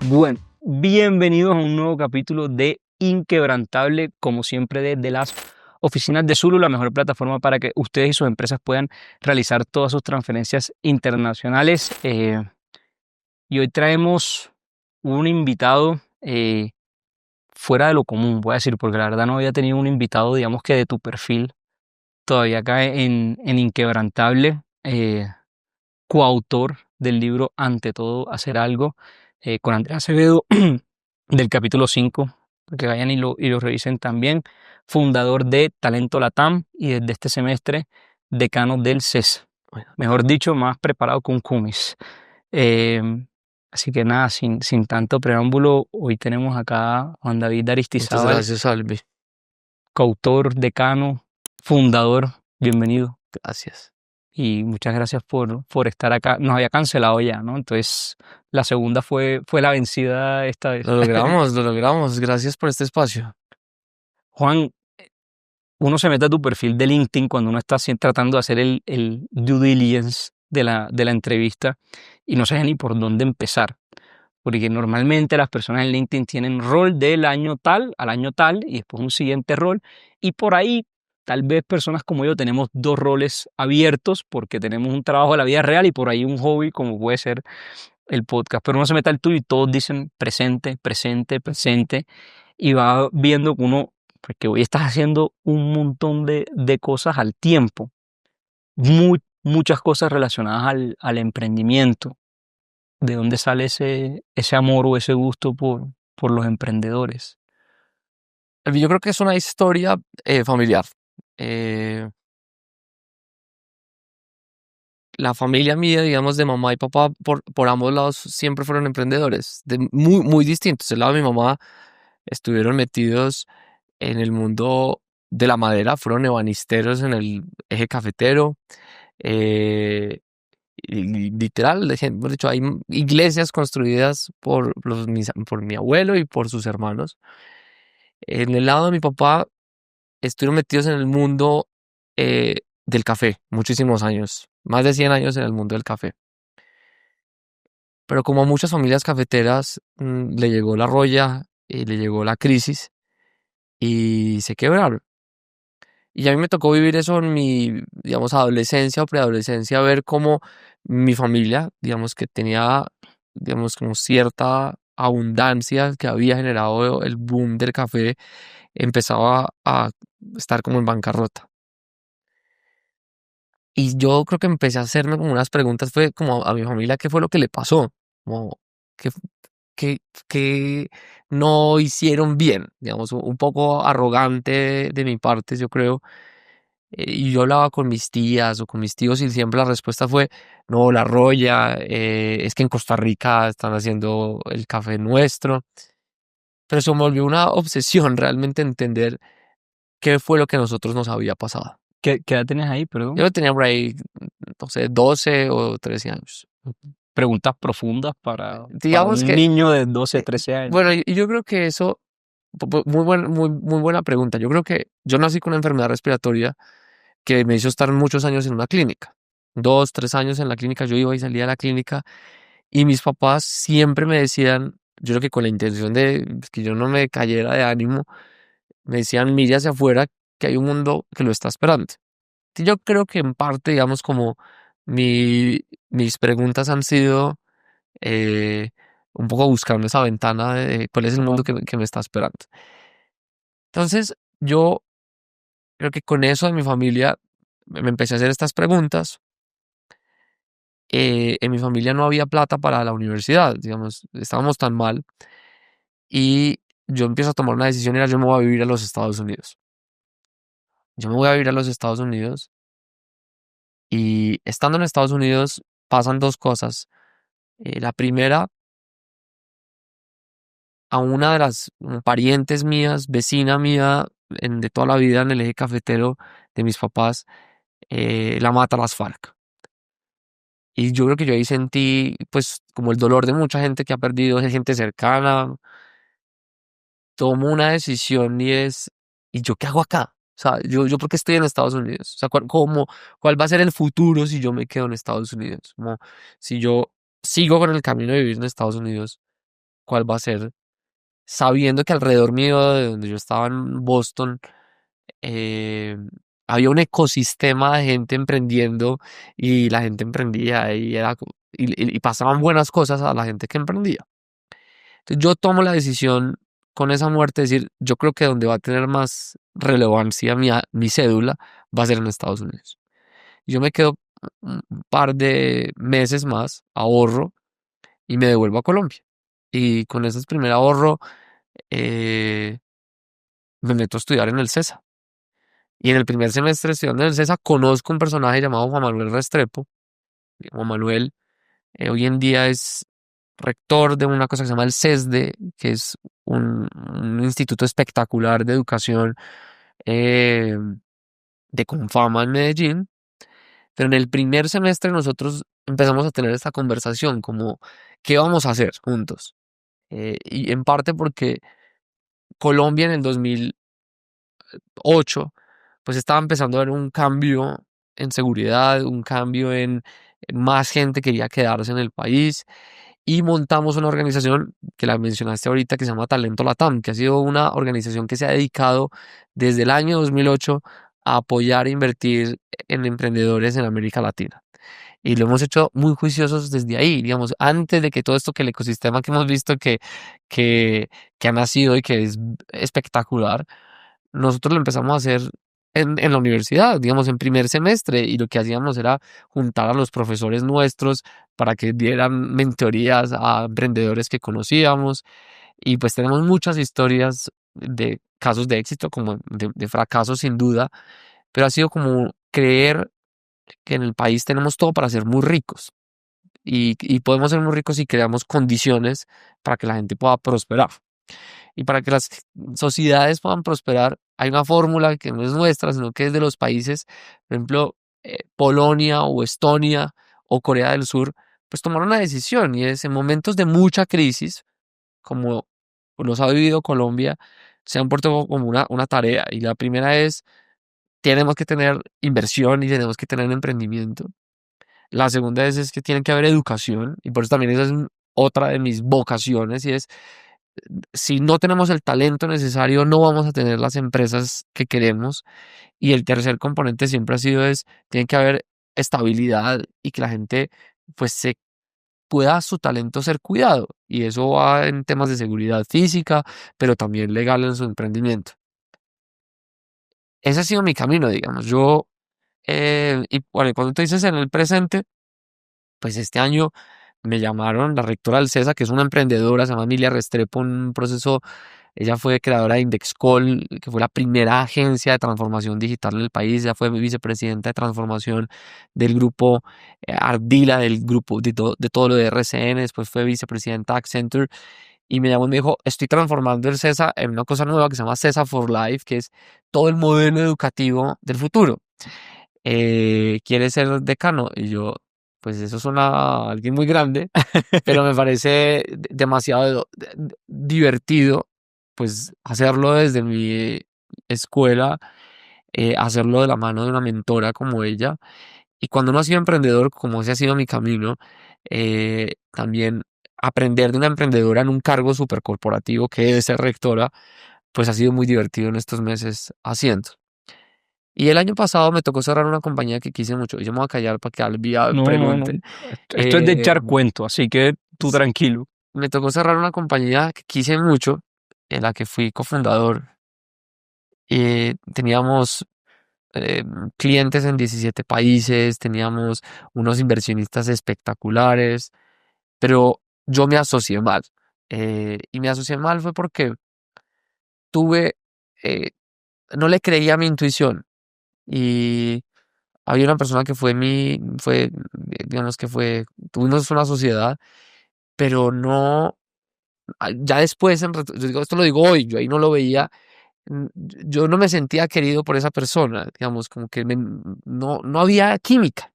Bueno, bienvenidos a un nuevo capítulo de Inquebrantable, como siempre desde las oficinas de Zulu, la mejor plataforma para que ustedes y sus empresas puedan realizar todas sus transferencias internacionales. Y hoy traemos un invitado fuera de lo común, voy a decir, porque la verdad no había tenido un invitado, digamos que de tu perfil, todavía acá en Inquebrantable, coautor del libro Ante todo, hacer algo, con Andrea Acevedo, del capítulo 5, que vayan y lo revisen también, fundador de Talento Latam y desde este semestre decano del CES. Mejor dicho, más preparado que un cumis. Eh, Así que nada, sin tanto preámbulo, hoy tenemos acá a Juan David Muchas Aristizábal, gracias, Albi. coautor, decano, fundador. Bienvenido. Gracias. Y muchas gracias por estar acá. Nos había cancelado ya, ¿no? Entonces, la segunda fue la vencida esta vez. Lo logramos, lo logramos. Gracias por este espacio. Juan, uno se mete a tu perfil de LinkedIn cuando uno está tratando de hacer el due diligence de la entrevista y no sabe ni por dónde empezar. Porque normalmente las personas en LinkedIn tienen rol del año tal al año tal y después un siguiente rol. Y por ahí, tal vez personas como yo tenemos dos roles abiertos porque tenemos un trabajo de la vida real y por ahí un hobby como puede ser el podcast. Pero uno se mete al tuyo y todos dicen presente, presente, presente. Y va viendo que uno, porque hoy estás haciendo un montón de cosas al tiempo. Muchas cosas relacionadas al emprendimiento. ¿De dónde sale ese amor o ese gusto por los emprendedores? Albi, yo creo que es una historia familiar. Eh, la familia mía, digamos, de mamá y papá, por ambos lados, siempre fueron emprendedores, muy, muy distintos. El lado de mi mamá estuvieron metidos en el mundo de la madera, fueron ebanisteros en el eje cafetero. eh, y literal, de hecho, hay iglesias construidas por mi abuelo y por sus hermanos. En el lado de mi papá, estuvieron metidos en el mundo del café, muchísimos años, más de 100 años en el mundo del café. Pero como a muchas familias cafeteras, le llegó la roya y le llegó la crisis y se quebraron. Y a mí me tocó vivir eso en mi, digamos, adolescencia o preadolescencia, ver cómo mi familia, digamos, que tenía, digamos, como cierta abundancia que había generado el boom del café, empezaba a estar como en bancarrota. Y yo creo que empecé a hacerme como unas preguntas, fue como a mi familia, ¿qué fue lo que le pasó? Como, ¿qué, qué no hicieron bien? Digamos, un poco arrogante de mi parte, yo creo. Y yo hablaba con mis tías o con mis tíos y siempre la respuesta fue, no, la roya, es que en Costa Rica están haciendo el café nuestro. Pero se me volvió una obsesión realmente entender qué fue lo que a nosotros nos había pasado. ¿Qué edad tienes ahí, perdón? Yo tenía por ahí, no sé, 12 o 13 años. Preguntas profundas para Digamos un que, niño de 12, 13 años. bueno, y yo creo que eso, muy buena pregunta. Yo creo que yo nací con una enfermedad respiratoria que me hizo estar muchos años en una clínica. 2, 3 años en la clínica, yo iba y salía de la clínica y mis papás siempre me decían, yo creo que con la intención de que yo no me cayera de ánimo, me decían, mire hacia afuera que hay un mundo que lo está esperando. Y yo creo que en parte, digamos, como mis preguntas han sido eh, un poco buscando esa ventana de cuál es el mundo que me está esperando. Entonces, yo creo que con eso de mi familia me empecé a hacer estas preguntas. En mi familia no había plata para la universidad, digamos, estábamos tan mal y yo empiezo a tomar una decisión y era yo me voy a vivir a los Estados Unidos. Yo me voy a vivir a los Estados Unidos y estando en Estados Unidos pasan dos cosas. La primera, a una de las parientes mías, vecina mía de toda la vida en el eje cafetero de mis papás, la mata las FARC. Y yo creo que yo ahí sentí pues como el dolor de mucha gente que ha perdido gente cercana. tomo una decisión y es, ¿y yo qué hago acá? O sea, yo ¿por qué estoy en Estados Unidos? O sea, ¿cuál va a ser el futuro si yo me quedo en Estados Unidos? Como si yo sigo con el camino de vivir en Estados Unidos, ¿cuál va a ser? Sabiendo que alrededor mío, de donde yo estaba en Boston, eh, había un ecosistema de gente emprendiendo y la gente emprendía y pasaban buenas cosas a la gente que emprendía. Entonces yo tomo la decisión con esa muerte de decir, yo creo que donde va a tener más relevancia mi cédula va a ser en Estados Unidos. Yo me quedo un par de meses más, ahorro y me devuelvo a Colombia. Y con ese primer ahorro eh, me meto a estudiar en el CESA. Y en el primer semestre estudiando en el CESA conozco un personaje llamado Juan Manuel Restrepo. Juan Manuel hoy en día es rector de una cosa que se llama el CESDE, que es un instituto espectacular de educación eh, de Confama en Medellín. Pero en el primer semestre nosotros empezamos a tener esta conversación como, ¿qué vamos a hacer juntos? Y en parte porque Colombia en el 2008 pues estaba empezando a haber un cambio en seguridad, un cambio en más gente quería quedarse en el país y montamos una organización que la mencionaste ahorita que se llama Talento Latam, que ha sido una organización que se ha dedicado desde el año 2008 a apoyar e invertir en emprendedores en América Latina. Y lo hemos hecho muy juiciosos desde ahí, digamos, antes de que todo esto, que el ecosistema que hemos visto que, que ha nacido y que es espectacular, nosotros lo empezamos a hacer en la universidad, digamos, en primer semestre, y lo que hacíamos era juntar a los profesores nuestros para que dieran mentorías a emprendedores que conocíamos, y pues tenemos muchas historias de casos de éxito, como de fracasos sin duda, pero ha sido como creer que en el país tenemos todo para ser muy ricos. Y podemos ser muy ricos si creamos condiciones para que la gente pueda prosperar. Y para que las sociedades puedan prosperar, hay una fórmula que no es nuestra, sino que es de los países, por ejemplo, Polonia o Estonia o Corea del Sur, pues tomaron una decisión y es en momentos de mucha crisis, como los ha vivido Colombia, se han puesto como una tarea. Y la primera es, tenemos que tener inversión y tenemos que tener emprendimiento. La segunda es que tiene que haber educación y por eso también esa es otra de mis vocaciones y es, si no tenemos el talento necesario, no vamos a tener las empresas que queremos. Y el tercer componente siempre ha sido tiene que haber estabilidad y que la gente pues se pueda su talento ser cuidado. Y eso va en temas de seguridad física, pero también legal en su emprendimiento. Ese ha sido mi camino, digamos. Y bueno, cuando tú dices en el presente, pues este año me llamaron la rectora del CESA, que es una emprendedora, se llama Emilia Restrepo, en un proceso, ella fue creadora de Indexcol, que fue la primera agencia de transformación digital en el país, ella fue vicepresidenta de transformación del grupo Ardila, del grupo de todo lo de RCN, después fue vicepresidenta de Accenture, y me llamó y me dijo, estoy transformando el CESA en una cosa nueva que se llama CESA for Life, que es todo el modelo educativo del futuro. ¿Quieres ser decano? Y yo, pues eso suena a alguien muy grande, pero me parece demasiado divertido, pues hacerlo desde mi escuela, hacerlo de la mano de una mentora como ella. Y cuando uno ha sido emprendedor, como ese ha sido mi camino, también aprender de una emprendedora en un cargo súper corporativo que es ser rectora, pues ha sido muy divertido en estos meses haciendo. Y el año pasado me tocó cerrar una compañía que quise mucho. Yo me voy a callar para que Albia No, no, no. pregunte. Esto es de Eh, echar cuento, así que tú s- tranquilo. Me tocó cerrar una compañía que quise mucho, en la que fui cofundador. Teníamos eh, clientes en 17 países, teníamos unos inversionistas espectaculares, pero yo me asocié mal. Y me asocié mal fue porque tuve, eh, no le creía a mi intuición. Y había una persona que digamos que tuvimos una sociedad, pero no, ya después, yo digo, esto lo digo hoy, yo ahí no lo veía, yo no me sentía querido por esa persona, digamos, como que no había química,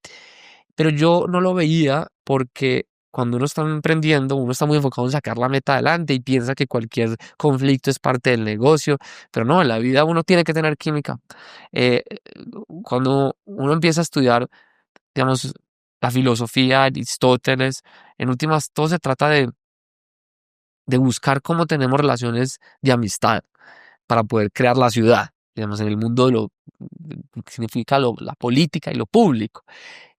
pero yo no lo veía porque cuando uno está emprendiendo, uno está muy enfocado en sacar la meta adelante y piensa que cualquier conflicto es parte del negocio, pero no, en la vida uno tiene que tener química. Eh, Cuando uno empieza a estudiar, digamos, la filosofía, Aristóteles, en últimas, todo se trata de buscar cómo tenemos relaciones de amistad para poder crear la ciudad, digamos, en el mundo de lo que significa la política y lo público.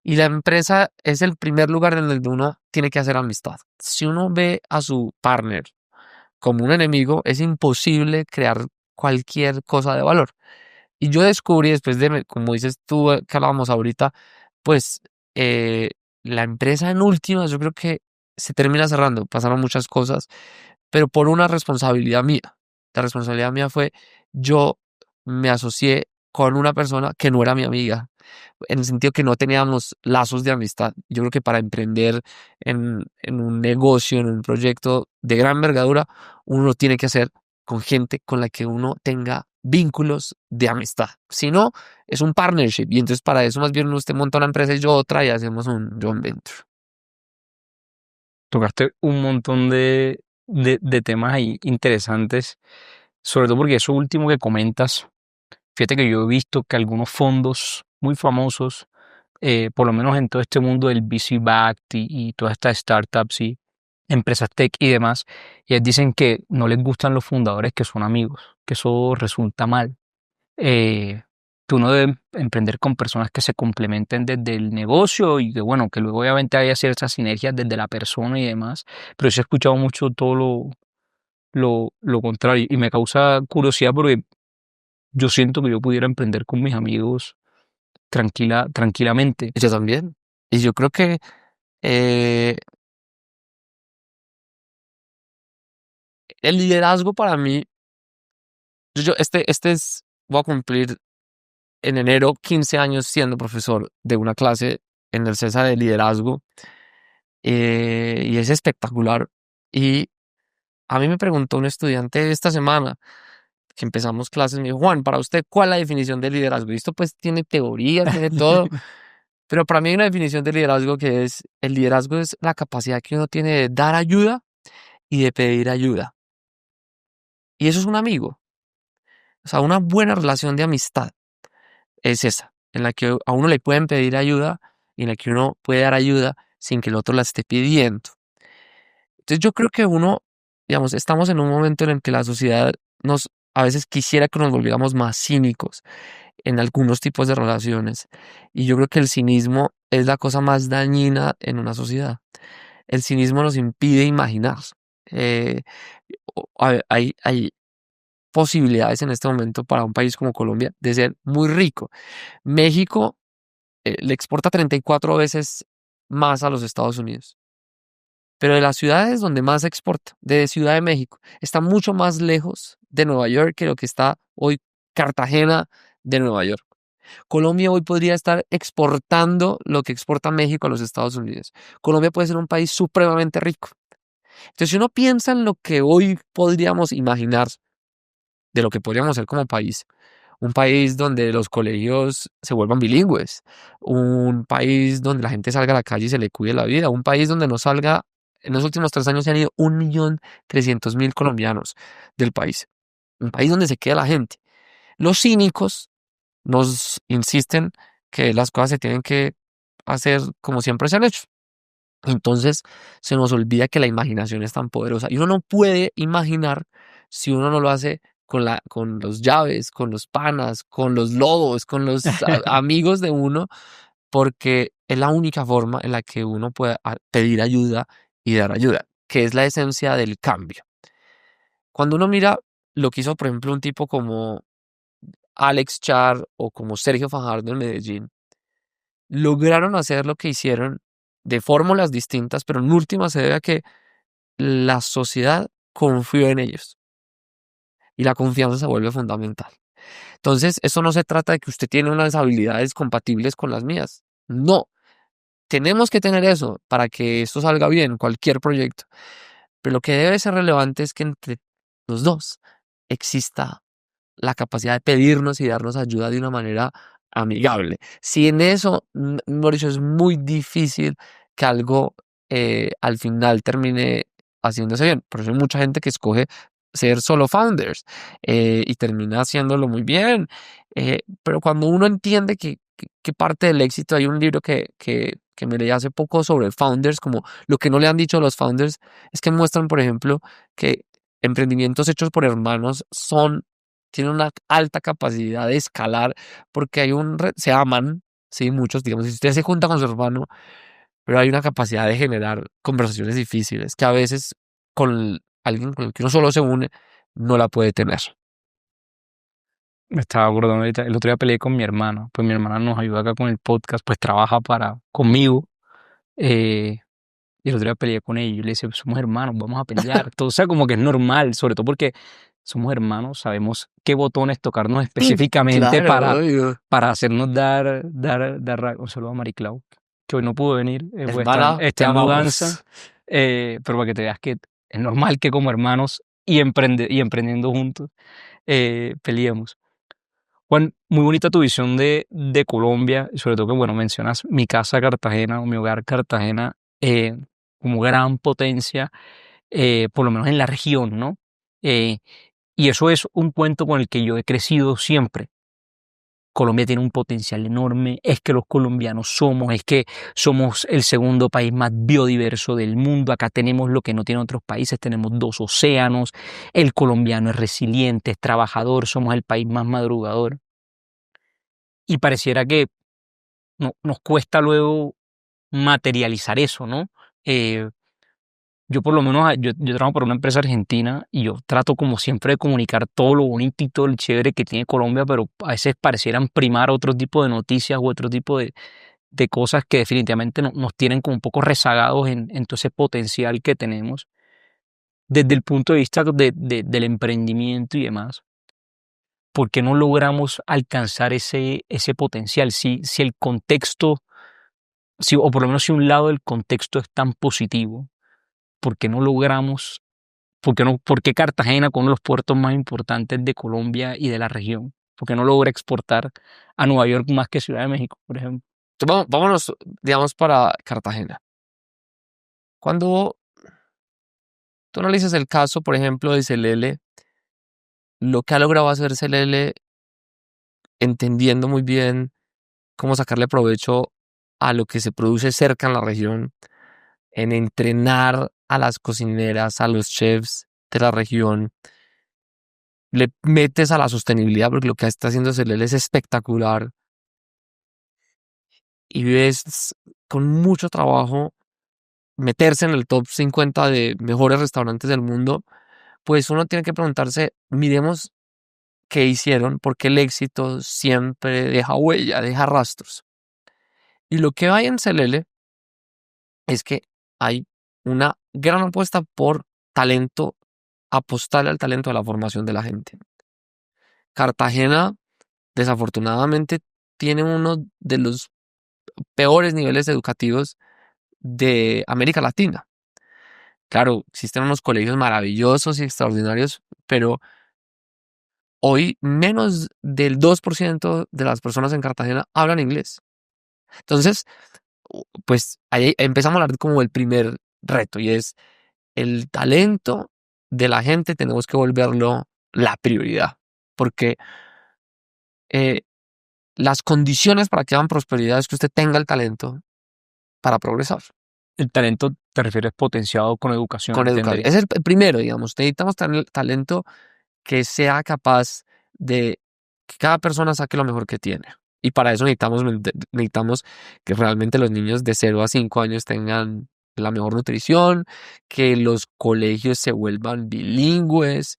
Y la empresa es el primer lugar en el que uno tiene que hacer amistad. Si uno ve a su partner como un enemigo, es imposible crear cualquier cosa de valor. Y yo descubrí después de, como dices tú, que hablábamos ahorita, pues eh, la empresa en últimas, yo creo que se termina cerrando, pasaron muchas cosas, pero por una responsabilidad mía. La responsabilidad mía fue, yo me asocié con una persona que no era mi amiga, en el sentido que no teníamos lazos de amistad. Yo creo que para emprender en un negocio, en un proyecto de gran envergadura, uno lo tiene que hacer con gente con la que uno tenga vínculos de amistad. Si no, es un partnership. Y entonces para eso más bien usted monta una empresa y yo otra y hacemos un joint venture. Tocaste un montón de temas ahí interesantes, sobre todo porque eso último que comentas, fíjate que yo he visto que algunos fondos muy famosos, por lo menos en todo este mundo del VC-backed y todas estas startups y empresas tech y demás, ellas dicen que no les gustan los fundadores que son amigos, que eso resulta mal. eh, que uno debe emprender con personas que se complementen desde el negocio y que bueno, que luego obviamente haya ciertas sinergias desde la persona y demás, pero sí he escuchado mucho todo lo contrario y me causa curiosidad porque yo siento que yo pudiera emprender con mis amigos tranquilamente. Yo también. Y yo creo que eh, el liderazgo para mí, voy a cumplir en enero 15 años siendo profesor de una clase en el CESA de liderazgo, y es espectacular. Y a mí me preguntó un estudiante esta semana que empezamos clases, me dijo, Juan, para usted, ¿cuál es la definición de liderazgo? Y esto pues tiene teoría, tiene todo, pero para mí hay una definición de liderazgo que es, el liderazgo es la capacidad que uno tiene de dar ayuda y de pedir ayuda. Y eso es un amigo. O sea, una buena relación de amistad es esa, en la que a uno le pueden pedir ayuda y en la que uno puede dar ayuda sin que el otro la esté pidiendo. Entonces yo creo que uno, digamos, estamos en un momento en el que la sociedad a veces quisiera que nos volviéramos más cínicos en algunos tipos de relaciones. Y yo creo que el cinismo es la cosa más dañina en una sociedad. El cinismo nos impide imaginar. Eh, hay posibilidades en este momento para un país como Colombia de ser muy rico. México le exporta 34 veces más a los Estados Unidos. Pero de las ciudades donde más se exporta, de Ciudad de México, está mucho más lejos de Nueva York que lo que está hoy Cartagena de Nueva York. Colombia hoy podría estar exportando lo que exporta México a los Estados Unidos. Colombia puede ser un país supremamente rico. Entonces, si uno piensa en lo que hoy podríamos imaginar de lo que podríamos ser como país, un país donde los colegios se vuelvan bilingües, un país donde la gente salga a la calle y se le cuide la vida, un país donde no salga, en los últimos 3 años se han ido 1.300.000 colombianos del país, un país donde se queda la gente. Los cínicos nos insisten que las cosas se tienen que hacer como siempre se han hecho. Entonces se nos olvida que la imaginación es tan poderosa y uno no puede imaginar si uno no lo hace con los llaves, con los panas, con los lobos, con los amigos de uno, porque es la única forma en la que uno puede pedir ayuda y dar ayuda, que es la esencia del cambio. Cuando uno mira lo que hizo, por ejemplo, un tipo como Alex Char o como Sergio Fajardo en Medellín, lograron hacer lo que hicieron de fórmulas distintas, pero en última se debe a que la sociedad confió en ellos y la confianza se vuelve fundamental. Entonces, eso no se trata de que usted tiene unas habilidades compatibles con las mías. No, tenemos que tener eso para que esto salga bien, cualquier proyecto. Pero lo que debe ser relevante es que entre los dos exista la capacidad de pedirnos y darnos ayuda de una manera amigable. Si en eso, Mauricio, es muy difícil que algo al final termine haciéndose bien. Por eso hay mucha gente que escoge ser solo founders y termina haciéndolo muy bien. Pero cuando uno entiende que parte del éxito, hay un libro que me leí hace poco sobre founders, como lo que no le han dicho a los founders, es que muestran, por ejemplo, que emprendimientos hechos por hermanos tienen una alta capacidad de escalar porque se aman, sí, muchos, digamos, si usted se junta con su hermano, pero hay una capacidad de generar conversaciones difíciles que a veces con alguien con el que uno solo se une no la puede tener. Me estaba acordando ahorita, el otro día peleé con mi hermana, pues mi hermana nos ayuda acá con el podcast, pues trabaja conmigo, y el otro día peleé con ella y yo le decía, somos hermanos, vamos a pelear, todo, o sea, como que es normal, sobre todo porque somos hermanos, sabemos qué botones tocarnos específicamente Claro, obvio. para hacernos un saludo a Mariclau, que hoy no pudo venir, pues Hermana, está te en mudanza, amamos. pero para que te veas que es normal que como hermanos y emprendiendo juntos, peleemos. Juan, muy bonita tu visión de Colombia, y sobre todo que, bueno, mencionas mi casa Cartagena o mi hogar Cartagena como gran potencia, por lo menos en la región, ¿no? Eh, y eso es un cuento con el que yo he crecido siempre. Colombia tiene un potencial enorme, es que los colombianos es que somos el segundo país más biodiverso del mundo, acá tenemos lo que no tienen otros países, tenemos 2 océanos, el colombiano es resiliente, es trabajador, somos el país más madrugador. Y pareciera que nos cuesta luego materializar eso, ¿no? Eh, yo por lo menos, yo trabajo para una empresa argentina y yo trato como siempre de comunicar todo lo bonito y todo el chévere que tiene Colombia, pero a veces parecieran primar otro tipo de noticias u otro tipo de cosas que definitivamente nos tienen como un poco rezagados en todo ese potencial que tenemos desde el punto de vista del emprendimiento y demás. ¿Por qué no logramos alcanzar ese potencial? Si el contexto o por lo menos si un lado del contexto es tan positivo, ¿por qué no logramos, por qué Cartagena, con uno de los puertos más importantes de Colombia y de la región, por qué no logra exportar a Nueva York más que Ciudad de México, por ejemplo? Entonces, vámonos, digamos, para Cartagena. Cuando tú analizas el caso, por ejemplo, de Celele, lo que ha logrado hacer Celele, entendiendo muy bien cómo sacarle provecho a lo que se produce cerca en la región, en entrenar a las cocineras, a los chefs de la región, le metes a la sostenibilidad, porque lo que está haciendo Celele es espectacular, y ves con mucho trabajo meterse en el top 50 de mejores restaurantes del mundo, pues uno tiene que preguntarse, miremos qué hicieron, porque el éxito siempre deja huella, deja rastros. Y lo que hay en Celele es que hay una gran apuesta por talento, apostarle al talento de la formación de la gente. Cartagena, desafortunadamente, tiene uno de los peores niveles educativos de América Latina. Claro, existen unos colegios maravillosos y extraordinarios, pero hoy menos del 2% de las personas en Cartagena hablan inglés. Entonces, pues ahí empezamos a hablar como el primer reto y es el talento de la gente tenemos que volverlo la prioridad, porque eh, las condiciones para que hagan prosperidad es que usted tenga el talento para progresar. El talento te refieres potenciado con educación, Con educación. entendería. Es el primero, digamos. Necesitamos tener talento que sea capaz de que cada persona saque lo mejor que tiene. Y para eso necesitamos que realmente los niños de 0 a 5 años tengan la mejor nutrición, que los colegios se vuelvan bilingües,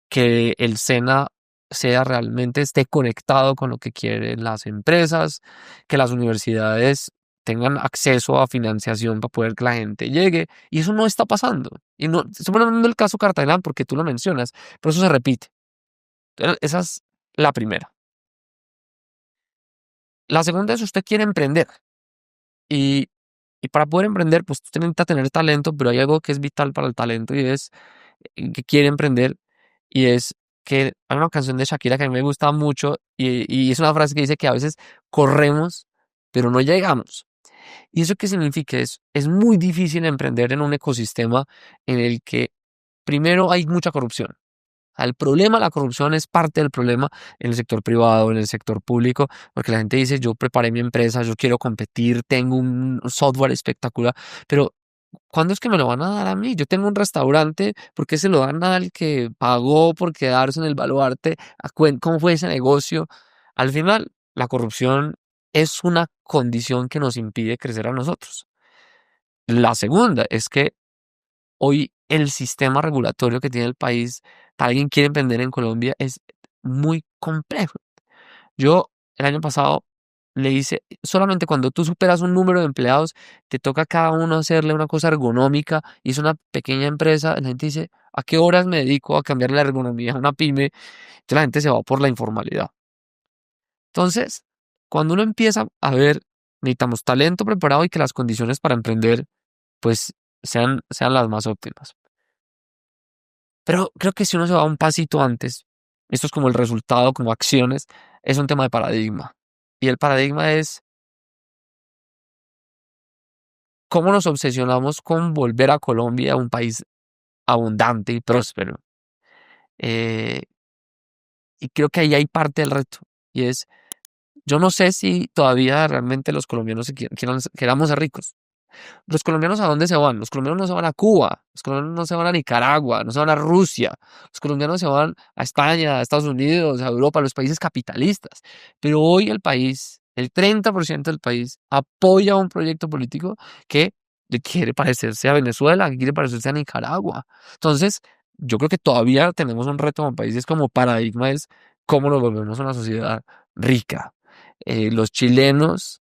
que el SENA esté conectado con lo que quieren las empresas, que las universidades tengan acceso a financiación para poder que la gente llegue. Y eso no está pasando. Y no, estoy poniendo el caso Cartagena porque tú lo mencionas, pero eso se repite. Esa es la primera. La segunda es usted quiere emprender. Y, y para poder emprender, pues usted necesita tener talento, pero hay algo que es vital para el talento y es que quiere emprender. Y es que hay una canción de Shakira que a mí me gusta mucho y es una frase que dice que a veces corremos, pero no llegamos. ¿Y eso qué significa? Es muy difícil emprender en un ecosistema en el que primero hay mucha corrupción. El problema, la corrupción es parte del problema en el sector privado, en el sector público, porque la gente dice, yo preparé mi empresa, yo quiero competir, tengo un software espectacular, pero ¿cuándo es que me lo van a dar a mí? Yo tengo un restaurante, ¿por qué se lo dan al que pagó por quedarse en el baluarte? ¿Cómo fue ese negocio? Al final, la corrupción es una condición que nos impide crecer a nosotros. La segunda es que hoy el sistema regulatorio que tiene el país, para alguien que quiere emprender en Colombia, es muy complejo. Yo el año pasado le hice, solamente cuando tú superas un número de empleados, te toca a cada uno hacerle una cosa ergonómica, y es una pequeña empresa, la gente dice, ¿a qué horas me dedico a cambiar la ergonomía a una pyme? Entonces la gente se va por la informalidad. Entonces, cuando uno empieza a ver, necesitamos talento preparado y que las condiciones para emprender, pues, sean las más óptimas. Pero creo que si uno se va un pasito antes, esto es como el resultado, como acciones, es un tema de paradigma. Y el paradigma es cómo nos obsesionamos con volver a Colombia un país abundante y próspero. Eh, y creo que ahí hay parte del reto. Y es, yo no sé si todavía realmente los colombianos queramos ser ricos. ¿Los colombianos a dónde se van? Los colombianos no se van a Cuba, los colombianos no se van a Nicaragua, no se van a Rusia, los colombianos se van a España, a Estados Unidos, a Europa, a los países capitalistas. Pero hoy el país, el 30% del país, apoya un proyecto político que le quiere parecerse a Venezuela, que quiere parecerse a Nicaragua. Entonces, yo creo que todavía tenemos un reto como país, es como paradigma, es cómo nos volvemos una sociedad rica. Los chilenos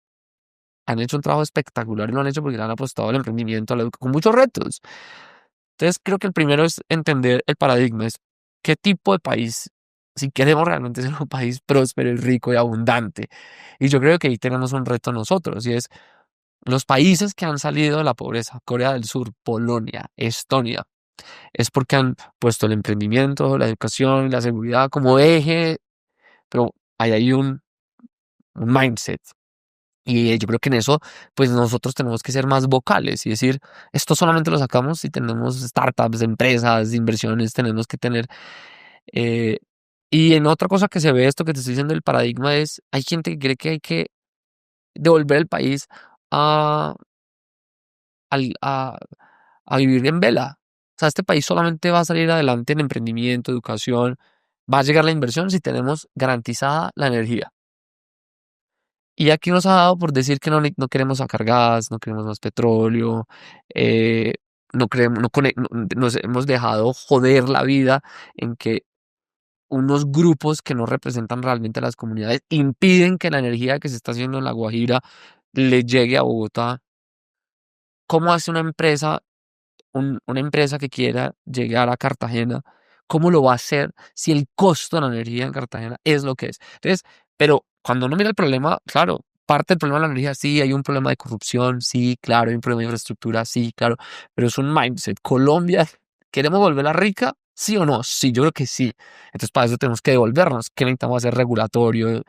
han hecho un trabajo espectacular y lo han hecho porque le han apostado al emprendimiento, con muchos retos. Entonces, creo que el primero es entender el paradigma, es qué tipo de país, si queremos realmente ser un país próspero y rico y abundante. Y yo creo que ahí tenemos un reto nosotros, y es los países que han salido de la pobreza, Corea del Sur, Polonia, Estonia, es porque han puesto el emprendimiento, la educación y la seguridad como eje, pero hay ahí un mindset. Y yo creo que en eso, pues nosotros tenemos que ser más vocales y decir, esto solamente lo sacamos si tenemos startups, empresas, inversiones, tenemos que tener. eh, y en otra cosa que se ve esto que te estoy diciendo, el paradigma es, hay gente que cree que hay que devolver el país a, al- a, a vivir en vela. O sea, este país solamente va a salir adelante en emprendimiento, educación, va a llegar la inversión si tenemos garantizada la energía. Y aquí nos ha dado por decir que no queremos sacar gas, no queremos más petróleo, eh, no queremos, nos hemos dejado joder la vida en que unos grupos que no representan realmente a las comunidades impiden que la energía que se está haciendo en La Guajira le llegue a Bogotá. ¿Cómo hace una empresa que quiera llegar a Cartagena, cómo lo va a hacer si el costo de la energía en Cartagena es lo que es? Entonces, pero cuando uno mira el problema, claro, parte del problema de la energía, sí, hay un problema de corrupción, sí, claro, hay un problema de infraestructura, sí, claro, pero es un mindset. Colombia, ¿queremos volverla rica? ¿Sí o no? Sí, yo creo que sí. Entonces, para eso tenemos que devolvernos. ¿Qué necesitamos hacer regulatorio?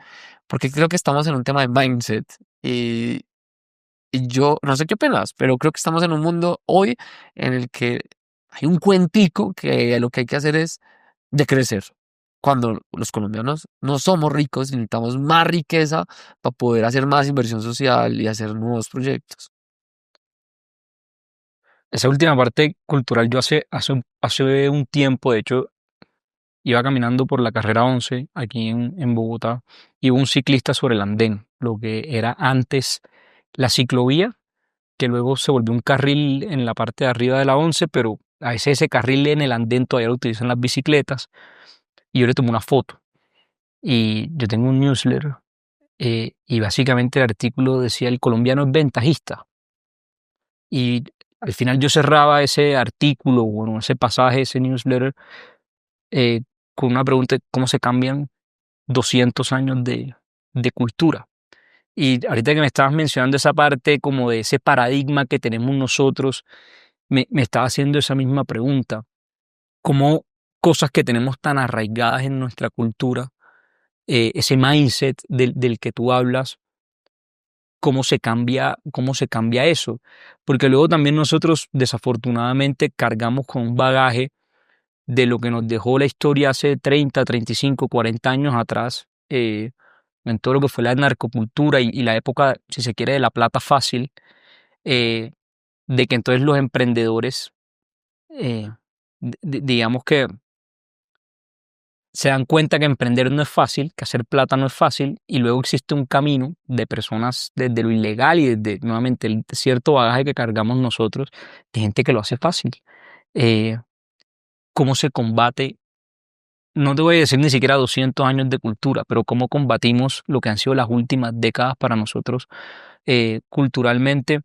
Porque creo que estamos en un tema de mindset. Y yo no sé qué opinas, pero creo que estamos en un mundo hoy en el que hay un cuentico que lo que hay que hacer es decrecer. Cuando los colombianos no somos ricos, necesitamos más riqueza para poder hacer más inversión social y hacer nuevos proyectos. Esa última parte cultural, yo hace un tiempo, de hecho, iba caminando por la carrera 11 aquí en Bogotá y hubo un ciclista sobre el andén, lo que era antes la ciclovía, que luego se volvió un carril en la parte de arriba de la 11, pero a veces ese carril en el andén todavía lo utilizan las bicicletas. Y yo le tomé una foto. Y yo tengo un newsletter, y básicamente el artículo decía: el colombiano es ventajista. Y al final yo cerraba ese artículo, bueno, ese pasaje, ese newsletter, eh, con una pregunta: ¿cómo se cambian 200 años de cultura? Y ahorita que me estabas mencionando esa parte como de ese paradigma que tenemos nosotros, me estaba haciendo esa misma pregunta. ¿Cómo cosas que tenemos tan arraigadas en nuestra cultura, ese mindset del que tú hablas, cómo se cambia eso. Porque luego también nosotros desafortunadamente cargamos con un bagaje de lo que nos dejó la historia hace 30, 35, 40 años atrás, en todo lo que fue la narcocultura y la época, si se quiere, de la plata fácil, eh, de que entonces los emprendedores, eh, digamos que se dan cuenta que emprender no es fácil, que hacer plata no es fácil, y luego existe un camino de personas desde lo ilegal y desde, nuevamente, el cierto bagaje que cargamos nosotros, de gente que lo hace fácil. Eh, ¿Cómo se combate? No te voy a decir ni siquiera 200 años de cultura, pero cómo combatimos lo que han sido las últimas décadas para nosotros culturalmente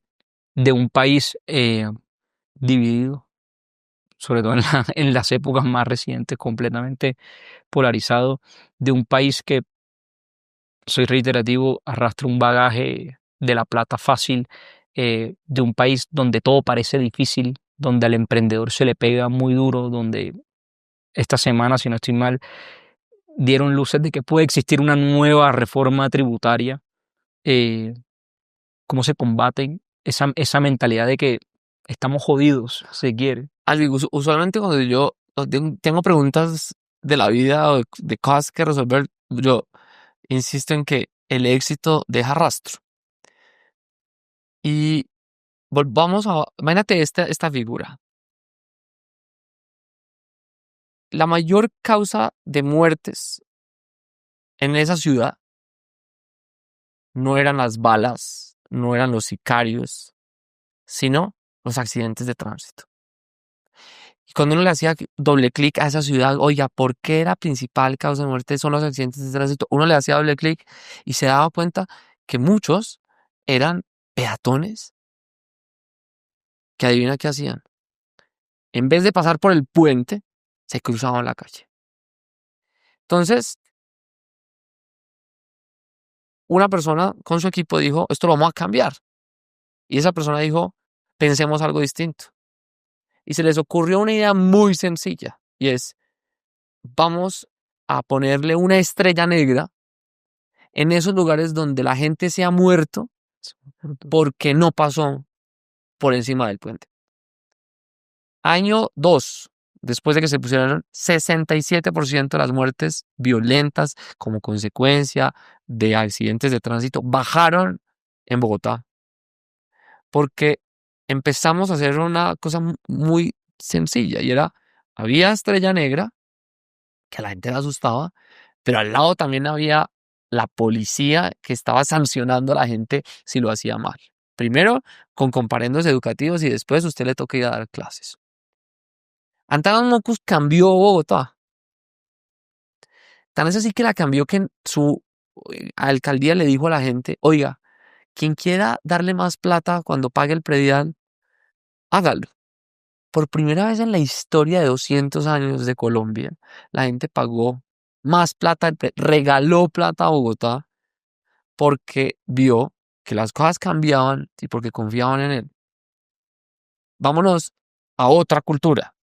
de un país dividido, sobre todo en las épocas más recientes, completamente polarizado, de un país que, soy reiterativo, arrastra un bagaje de la plata fácil, de un país donde todo parece difícil, donde al emprendedor se le pega muy duro, donde esta semana, si no estoy mal, dieron luces de que puede existir una nueva reforma tributaria. eh, ¿Cómo se combate esa mentalidad de que estamos jodidos, se quiere? Algo, usualmente cuando yo tengo preguntas de la vida o de cosas que resolver, yo insisto en que el éxito deja rastro. Y volvamos a, imagínate esta figura. La mayor causa de muertes en esa ciudad no eran las balas, no eran los sicarios, sino los accidentes de tránsito. Y cuando uno le hacía doble clic a esa ciudad, oiga, ¿por qué la principal causa de muerte son los accidentes de tránsito? Uno le hacía doble clic y se daba cuenta que muchos eran peatones que adivina qué hacían. En vez de pasar por el puente, se cruzaban la calle. Entonces, una persona con su equipo dijo, esto lo vamos a cambiar. Y esa persona dijo, pensemos algo distinto. Y se les ocurrió una idea muy sencilla y es, vamos a ponerle una estrella negra en esos lugares donde la gente se ha muerto porque no pasó por encima del puente. Año 2, después de que se pusieron 67% de las muertes violentas como consecuencia de accidentes de tránsito bajaron en Bogotá. Porque empezamos a hacer una cosa muy sencilla y era, había estrella negra, que a la gente le asustaba, pero al lado también había la policía que estaba sancionando a la gente si lo hacía mal. Primero con comparendos educativos y después usted le toca ir a dar clases. Antanas Mocus cambió Bogotá. Tan es así que la cambió que en su alcaldía le dijo a la gente, oiga, quien quiera darle más plata cuando pague el predial, hágalo. Por primera vez en la historia de 200 años de Colombia, la gente pagó más plata, regaló plata a Bogotá porque vio que las cosas cambiaban y porque confiaban en él. Vámonos a otra cultura.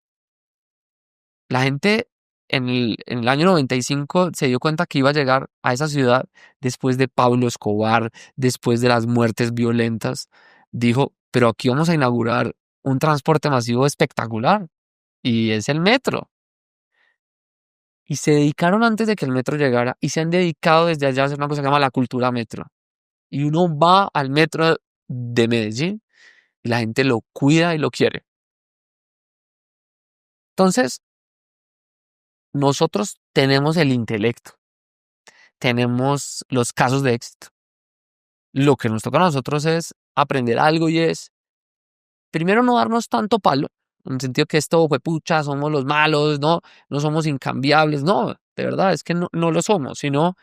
La gente en el año 95 se dio cuenta que iba a llegar a esa ciudad después de Pablo Escobar, después de las muertes violentas. Dijo, pero aquí vamos a inaugurar un transporte masivo espectacular y es el metro. Y se dedicaron antes de que el metro llegara y se han dedicado desde allá a hacer una cosa que se llama la cultura metro. Y uno va al metro de Medellín y la gente lo cuida y lo quiere. Entonces, nosotros tenemos el intelecto, tenemos los casos de éxito. Lo que nos toca a nosotros es aprender algo y es, primero, no darnos tanto palo, en el sentido que esto fue pucha, somos los malos, no somos incambiables. No, de verdad, es que no lo somos, sino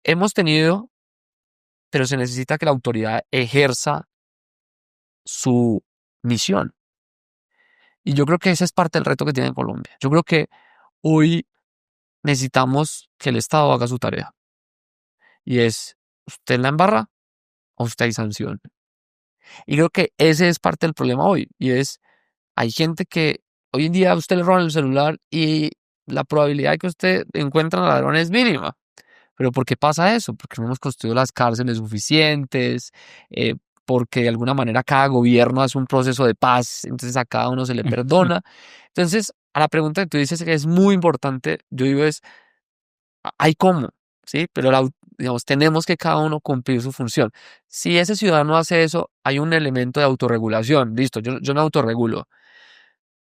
hemos tenido, pero se necesita que la autoridad ejerza su misión. Y yo creo que ese es parte del reto que tiene Colombia. Yo creo que hoy necesitamos que el Estado haga su tarea. Y es, usted la embarra o usted hay sanción. Y creo que ese es parte del problema hoy. Y es, hay gente que hoy en día a usted le roban el celular y la probabilidad de que usted encuentre al ladrón es mínima. ¿Pero por qué pasa eso? Porque no hemos construido las cárceles suficientes, eh, porque de alguna manera cada gobierno hace un proceso de paz, entonces a cada uno se le perdona. Entonces, a la pregunta que tú dices que es muy importante, yo digo es, hay cómo, ¿sí? Pero digamos, tenemos que cada uno cumplir su función. Si ese ciudadano hace eso, hay un elemento de autorregulación. Listo, yo me autorregulo.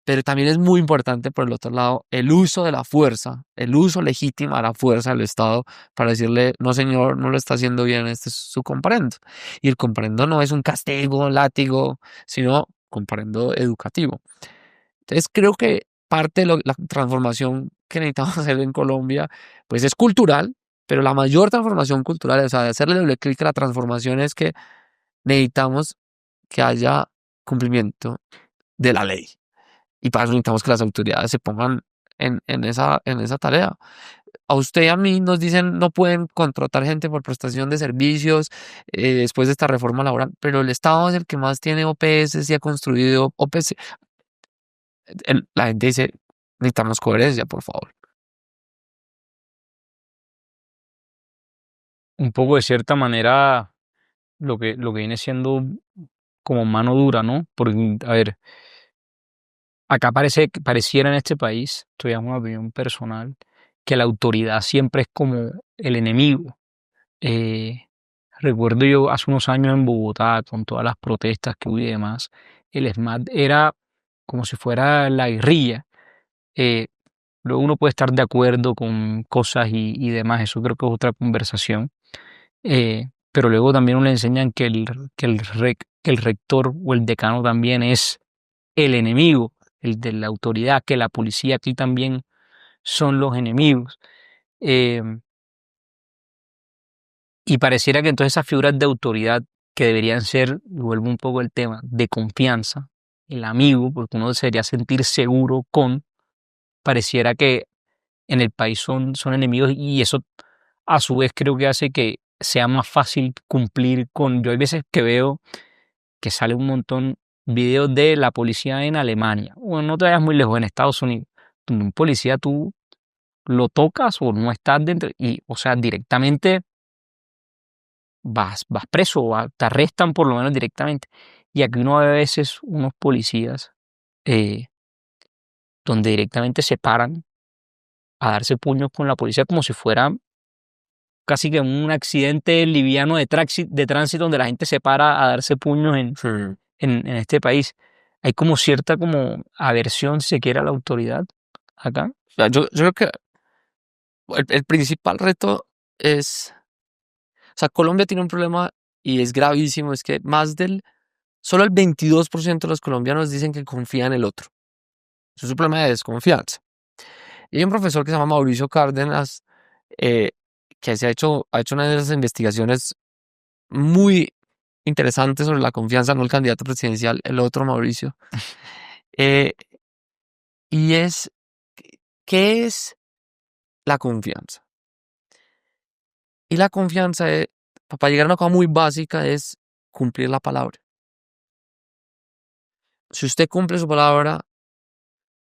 Pero también es muy importante, por el otro lado, el uso de la fuerza, el uso legítimo de la fuerza del Estado para decirle, no señor, no lo está haciendo bien, este es su comparendo. Y el comparendo no es un castigo, un látigo, sino comparendo educativo. Entonces creo que parte de la transformación que necesitamos hacer en Colombia, pues es cultural, pero la mayor transformación cultural, o sea, de hacerle doble clic a la transformación es que necesitamos que haya cumplimiento de la ley. Y para eso necesitamos que las autoridades se pongan en esa tarea. A usted y a mí nos dicen no pueden contratar gente por prestación de servicios después de esta reforma laboral, pero el Estado es el que más tiene OPS y ha construido OPS. La gente dice, necesitamos coherencia, por favor. Un poco de cierta manera lo que viene siendo como mano dura, ¿no? Porque, a ver, acá pareciera en este país, esto ya es una opinión personal, que la autoridad siempre es como el enemigo. Eh, Recuerdo yo hace unos años en Bogotá, con todas las protestas que hubo y demás, el ESMAD era como si fuera la guerrilla. Eh, Luego uno puede estar de acuerdo con cosas y demás, eso creo que es otra conversación. Pero luego también uno le enseñan que el rector o el decano también es el enemigo, el de la autoridad, que la policía aquí también son los enemigos. Eh, y pareciera que entonces esas figuras de autoridad que deberían ser, y vuelvo un poco al tema, de confianza, el amigo, porque uno debería sentir seguro con, pareciera que en el país son enemigos y eso a su vez creo que hace que sea más fácil cumplir con, yo hay veces que veo que sale un montón videos de la policía en Alemania, o no te vayas muy lejos, en Estados Unidos, donde un policía tú lo tocas o no estás dentro, y o sea, directamente vas preso, te arrestan por lo menos directamente. Y aquí uno ve a veces unos policías eh, donde directamente se paran a darse puños con la policía como si fuera casi que un accidente liviano de tránsito donde la gente se para a darse puños Hmm. en este país. Hay como cierta como aversión, si se quiere, a la autoridad acá. O sea, yo creo que el principal reto es, o sea, Colombia tiene un problema y es gravísimo, es que solo el 22% de los colombianos dicen que confían en el otro. Eso es un problema de desconfianza. Y hay un profesor que se llama Mauricio Cárdenas, eh, que ha hecho una de esas investigaciones muy interesantes sobre la confianza, no el candidato presidencial, el otro Mauricio. Eh, y es, ¿qué es la confianza? Y la confianza, para llegar a una cosa muy básica, es cumplir la palabra. Si usted cumple su palabra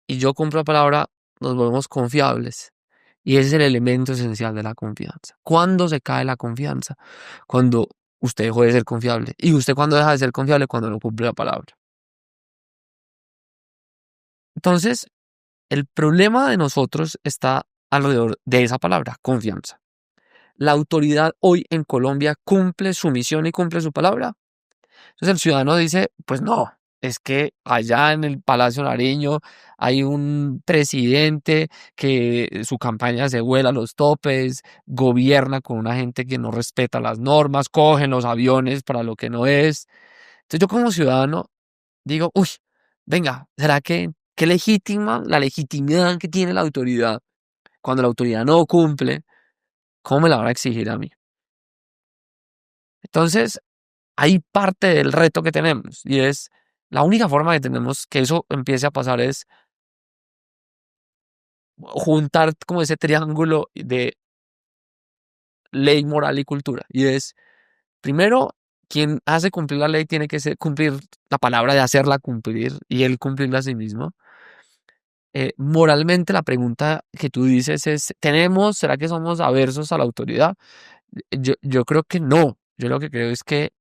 y yo cumplo la palabra, nos volvemos confiables. Y ese es el elemento esencial de la confianza. ¿Cuándo se cae la confianza? Cuando usted dejó de ser confiable. ¿Y usted cuándo deja de ser confiable? Cuando no cumple la palabra. Entonces, el problema de nosotros está alrededor de esa palabra, confianza. ¿La autoridad hoy en Colombia cumple su misión y cumple su palabra? Entonces el ciudadano dice, pues no, es que allá en el Palacio Nariño hay un presidente que su campaña se vuela a los topes, gobierna con una gente que no respeta las normas, cogen los aviones para lo que no es. Entonces yo como ciudadano digo, uy, venga, ¿será que qué legítima la legitimidad que tiene la autoridad cuando la autoridad no cumple? ¿Cómo me la van a exigir a mí? Entonces, hay parte del reto que tenemos y es la única forma que tenemos que eso empiece a pasar es juntar como ese triángulo de ley, moral y cultura. Y es, primero, quien hace cumplir la ley tiene que cumplir la palabra de hacerla cumplir y él cumplirla a sí mismo. moralmente la pregunta que tú dices es, ¿será que somos aversos a la autoridad? Yo creo que no. Yo lo que creo es que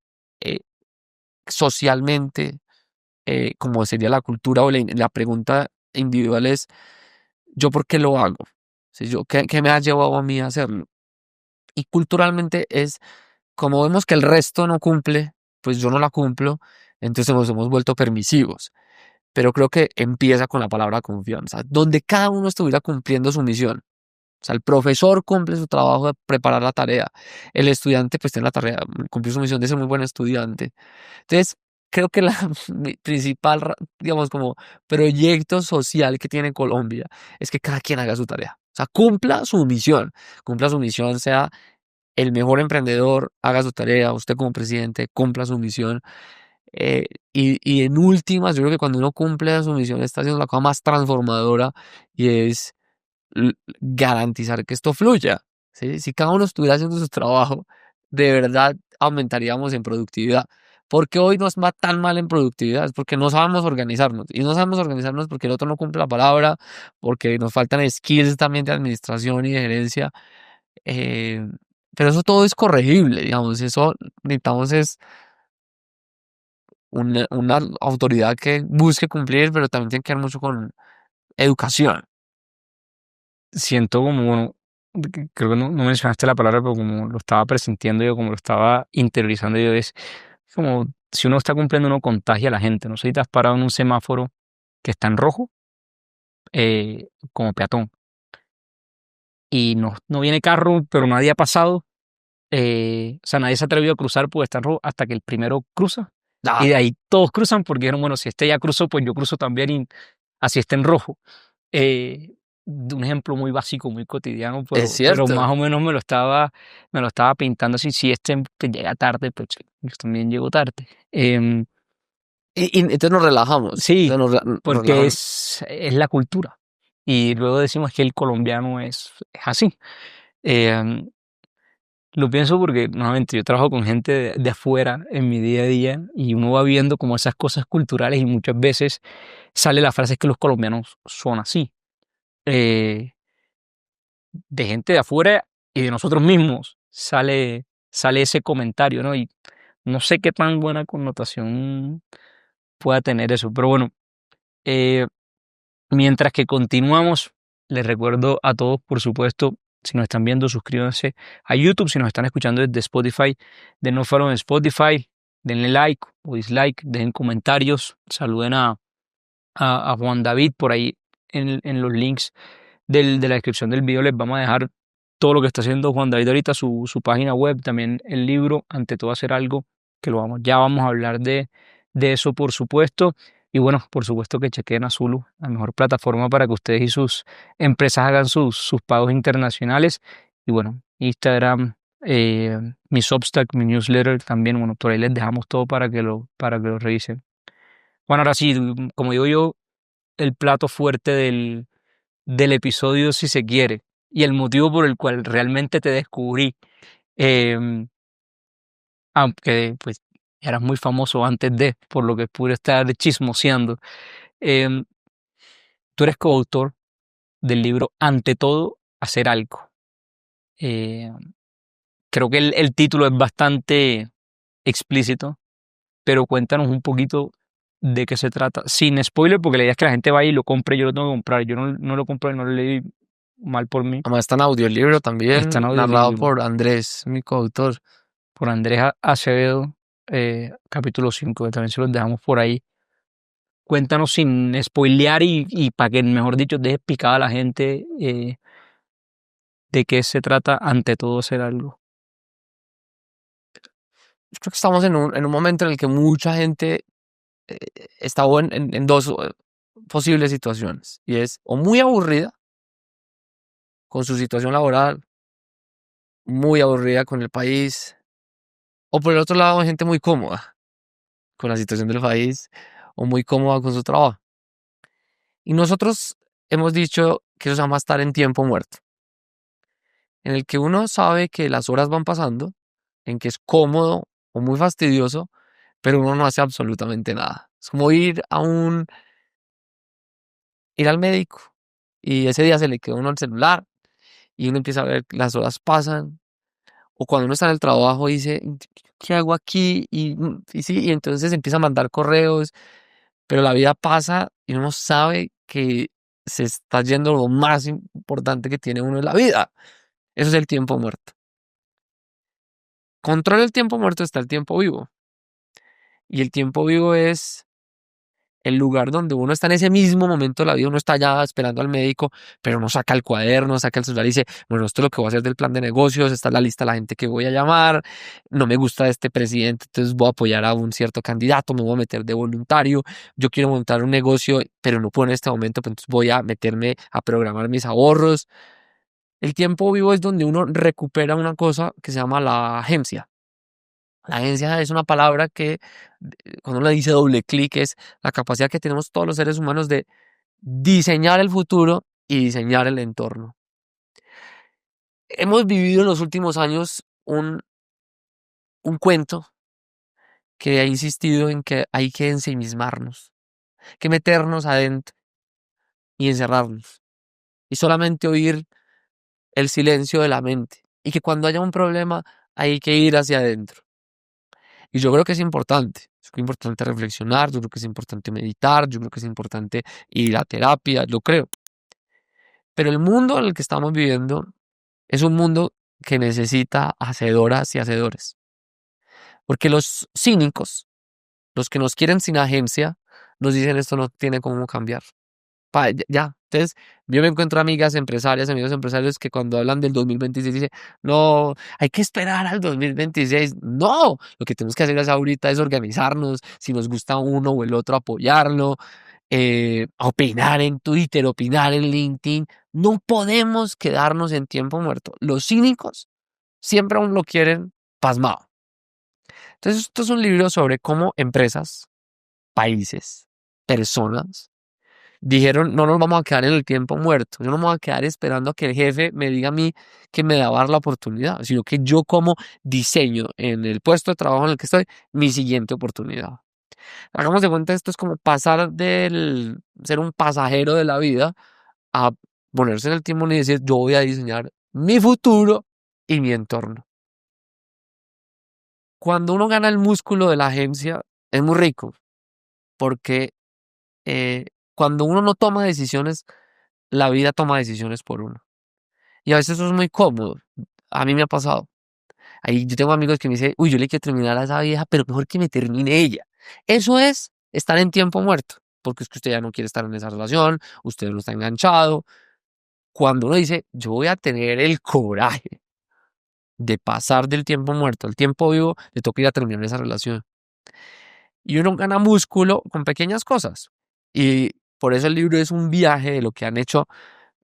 eh, socialmente, como sería la cultura o la pregunta individual es, ¿yo por qué lo hago? Si yo, ¿qué me ha llevado a mí a hacerlo? Y culturalmente es, como vemos que el resto no cumple, pues yo no la cumplo, entonces nos hemos vuelto permisivos. Pero creo que empieza con la palabra confianza, donde cada uno estuviera cumpliendo su misión. O sea, el profesor cumple su trabajo de preparar la tarea, el estudiante pues tiene la tarea, cumplir su misión de ser muy buen estudiante. Entonces, creo que la principal, digamos, como proyecto social que tiene Colombia es que cada quien haga su tarea. O sea, cumpla su misión, sea el mejor emprendedor, haga su tarea, usted como presidente, cumpla su misión. eh, y en últimas, yo creo que cuando uno cumple su misión está haciendo la cosa más transformadora y es garantizar que esto fluya. ¿Sí? Si cada uno estuviera haciendo su trabajo, de verdad aumentaríamos en productividad. Porque hoy nos va tan mal en productividad, es porque no sabemos organizarnos. Y no sabemos organizarnos porque el otro no cumple la palabra, porque nos faltan skills también de administración y de gerencia. eh, pero eso todo es corregible, digamos. Eso necesitamos es una autoridad que busque cumplir, pero también tiene que ver mucho con educación. Siento como, bueno, creo que no mencionaste la palabra, pero como lo estaba presintiendo yo, como lo estaba interiorizando yo, es como si uno está cumpliendo, uno contagia a la gente. No sé si te has parado en un semáforo que está en rojo, como peatón, y no viene carro, pero nadie ha pasado. O sea, nadie se ha atrevido a cruzar porque está en rojo hasta que el primero cruza. Y Ah, de ahí todos cruzan porque dijeron, bueno, si este ya cruzó, pues yo cruzo también y así está en rojo. De un ejemplo muy básico, muy cotidiano, es pero cierto. más o menos me lo estaba pintando así. Si este pues, llega tarde, pues yo también llego tarde. Em, Y entonces nos relajamos. O sí, sea, nos porque relajamos. es la cultura. Y luego decimos que el colombiano es así. Em, Lo pienso porque, nuevamente, yo trabajo con gente de afuera en mi día a día y uno va viendo como esas cosas culturales y muchas veces sale la frase que los colombianos son así. Eh, de gente de afuera y de nosotros mismos sale ese comentario, ¿no? Y no sé qué tan buena connotación pueda tener eso, pero bueno, eh, mientras que continuamos, les recuerdo a todos, por supuesto, si nos están viendo, suscríbanse a YouTube, si nos están escuchando desde Spotify, denos follow en Spotify, denle like o dislike, dejen comentarios, saluden a Juan David por ahí en los links de la descripción del video les vamos a dejar todo lo que está haciendo Juan David ahorita, su página web, también el libro, ante todo hacer algo, que ya vamos a hablar de eso por supuesto. Y bueno, por supuesto que chequen a Zulu, la mejor plataforma para que ustedes y sus empresas hagan sus pagos internacionales. Y bueno, Instagram, mi Substack, mi newsletter también, bueno, por ahí les dejamos todo para que lo revisen. Bueno, ahora sí, como digo yo, el plato fuerte del episodio si se quiere y el motivo por el cual realmente te descubrí, em, aunque pues eras muy famoso antes por lo que pude estar chismoseando. em, Tú eres coautor del libro Ante todo, hacer algo. Eh, Creo que el título es bastante explícito, pero cuéntanos un poquito de qué se trata, sin spoiler, porque la idea es que la gente vaya y lo compre, yo lo tengo que comprar, yo no lo compré, no lo leí mal por mí, Además está en audiolibro está también, en narrado audiolibro. por Andrés, mi coautor. Por Andrés Acevedo, capítulo 5 que también se los dejamos por ahí. Cuéntanos sin spoilear y para que, mejor dicho, dejes picada a la gente de qué se trata ante todo hacer algo. Yo creo que estamos en un momento en el que mucha gente eh, está en dos posibles situaciones. Y es o muy aburrida con su situación laboral, muy aburrida con el país, o por el otro lado, gente muy cómoda con la situación del país o muy cómoda con su trabajo. Y nosotros hemos dicho que eso se llama estar en tiempo muerto, en el que uno sabe que las horas van pasando, en que es cómodo o muy fastidioso, pero uno no hace absolutamente nada. Es como ir ir al médico y ese día se le quedó uno el celular y uno empieza a ver las horas pasan, o cuando uno está en el trabajo dice, ¿qué hago aquí? Y sí, y entonces empieza a mandar correos, pero la vida pasa y uno sabe que se está yendo lo más importante que tiene uno en la vida. Eso es el tiempo muerto. Contra el tiempo muerto está el tiempo vivo. Y el tiempo vivo es el lugar donde uno está en ese mismo momento de la vida, uno está ya esperando al médico, pero no saca el cuaderno, saca el celular y dice, bueno, esto es lo que voy a hacer del plan de negocios, esta es la lista de la gente que voy a llamar, no me gusta este presidente, entonces voy a apoyar a un cierto candidato, me voy a meter de voluntario, yo quiero montar un negocio, pero no puedo en este momento, pues entonces voy a meterme a programar mis ahorros. El tiempo vivo es donde uno recupera una cosa que se llama la agencia. La agencia es una palabra que cuando uno le dice doble clic es la capacidad que tenemos todos los seres humanos de diseñar el futuro y diseñar el entorno. Hemos vivido en los últimos años un cuento que ha insistido en que hay que ensimismarnos, que meternos adentro y encerrarnos y solamente oír el silencio de la mente y que cuando haya un problema hay que ir hacia adentro. Y yo creo que es importante. Es importante reflexionar, yo creo que es importante meditar, yo creo que es importante ir a terapia, lo creo. Pero el mundo en el que estamos viviendo es un mundo que necesita hacedoras y hacedores. Porque los cínicos, los que nos quieren sin agencia, nos dicen esto no tiene cómo cambiar. Ya, ya. Entonces, yo me encuentro amigas empresarias, amigos empresarios que cuando hablan del 2026 dicen, no, hay que esperar al 2026. No, lo que tenemos que hacer es ahorita es organizarnos, si nos gusta uno o el otro, apoyarlo, opinar en Twitter, opinar en LinkedIn. No podemos quedarnos en tiempo muerto. Los cínicos siempre aún lo quieren pasmado. Entonces, esto es un libro sobre cómo empresas, países, personas dijeron, no nos vamos a quedar en el tiempo muerto, yo no me voy a quedar esperando a que el jefe me diga a mí que me va a dar la oportunidad, sino que yo como diseño en el puesto de trabajo en el que estoy mi siguiente oportunidad. Hagamos de cuenta, esto es como pasar del ser un pasajero de la vida a ponerse en el timón y decir, yo voy a diseñar mi futuro y mi entorno. Cuando uno gana el músculo de la agencia, es muy rico, porque eh, cuando uno no toma decisiones, la vida toma decisiones por uno. Y a veces eso es muy cómodo. A mí me ha pasado. Ahí yo tengo amigos que me dicen, uy, yo le quiero terminar a esa vieja, pero mejor que me termine ella. Eso es estar en tiempo muerto, porque es que usted ya no quiere estar en esa relación, usted no está enganchado. Cuando uno dice, yo voy a tener el coraje de pasar del tiempo muerto al tiempo vivo, le toca ir a terminar esa relación. Y uno gana músculo con pequeñas cosas. Y por eso el libro es un viaje de lo que han hecho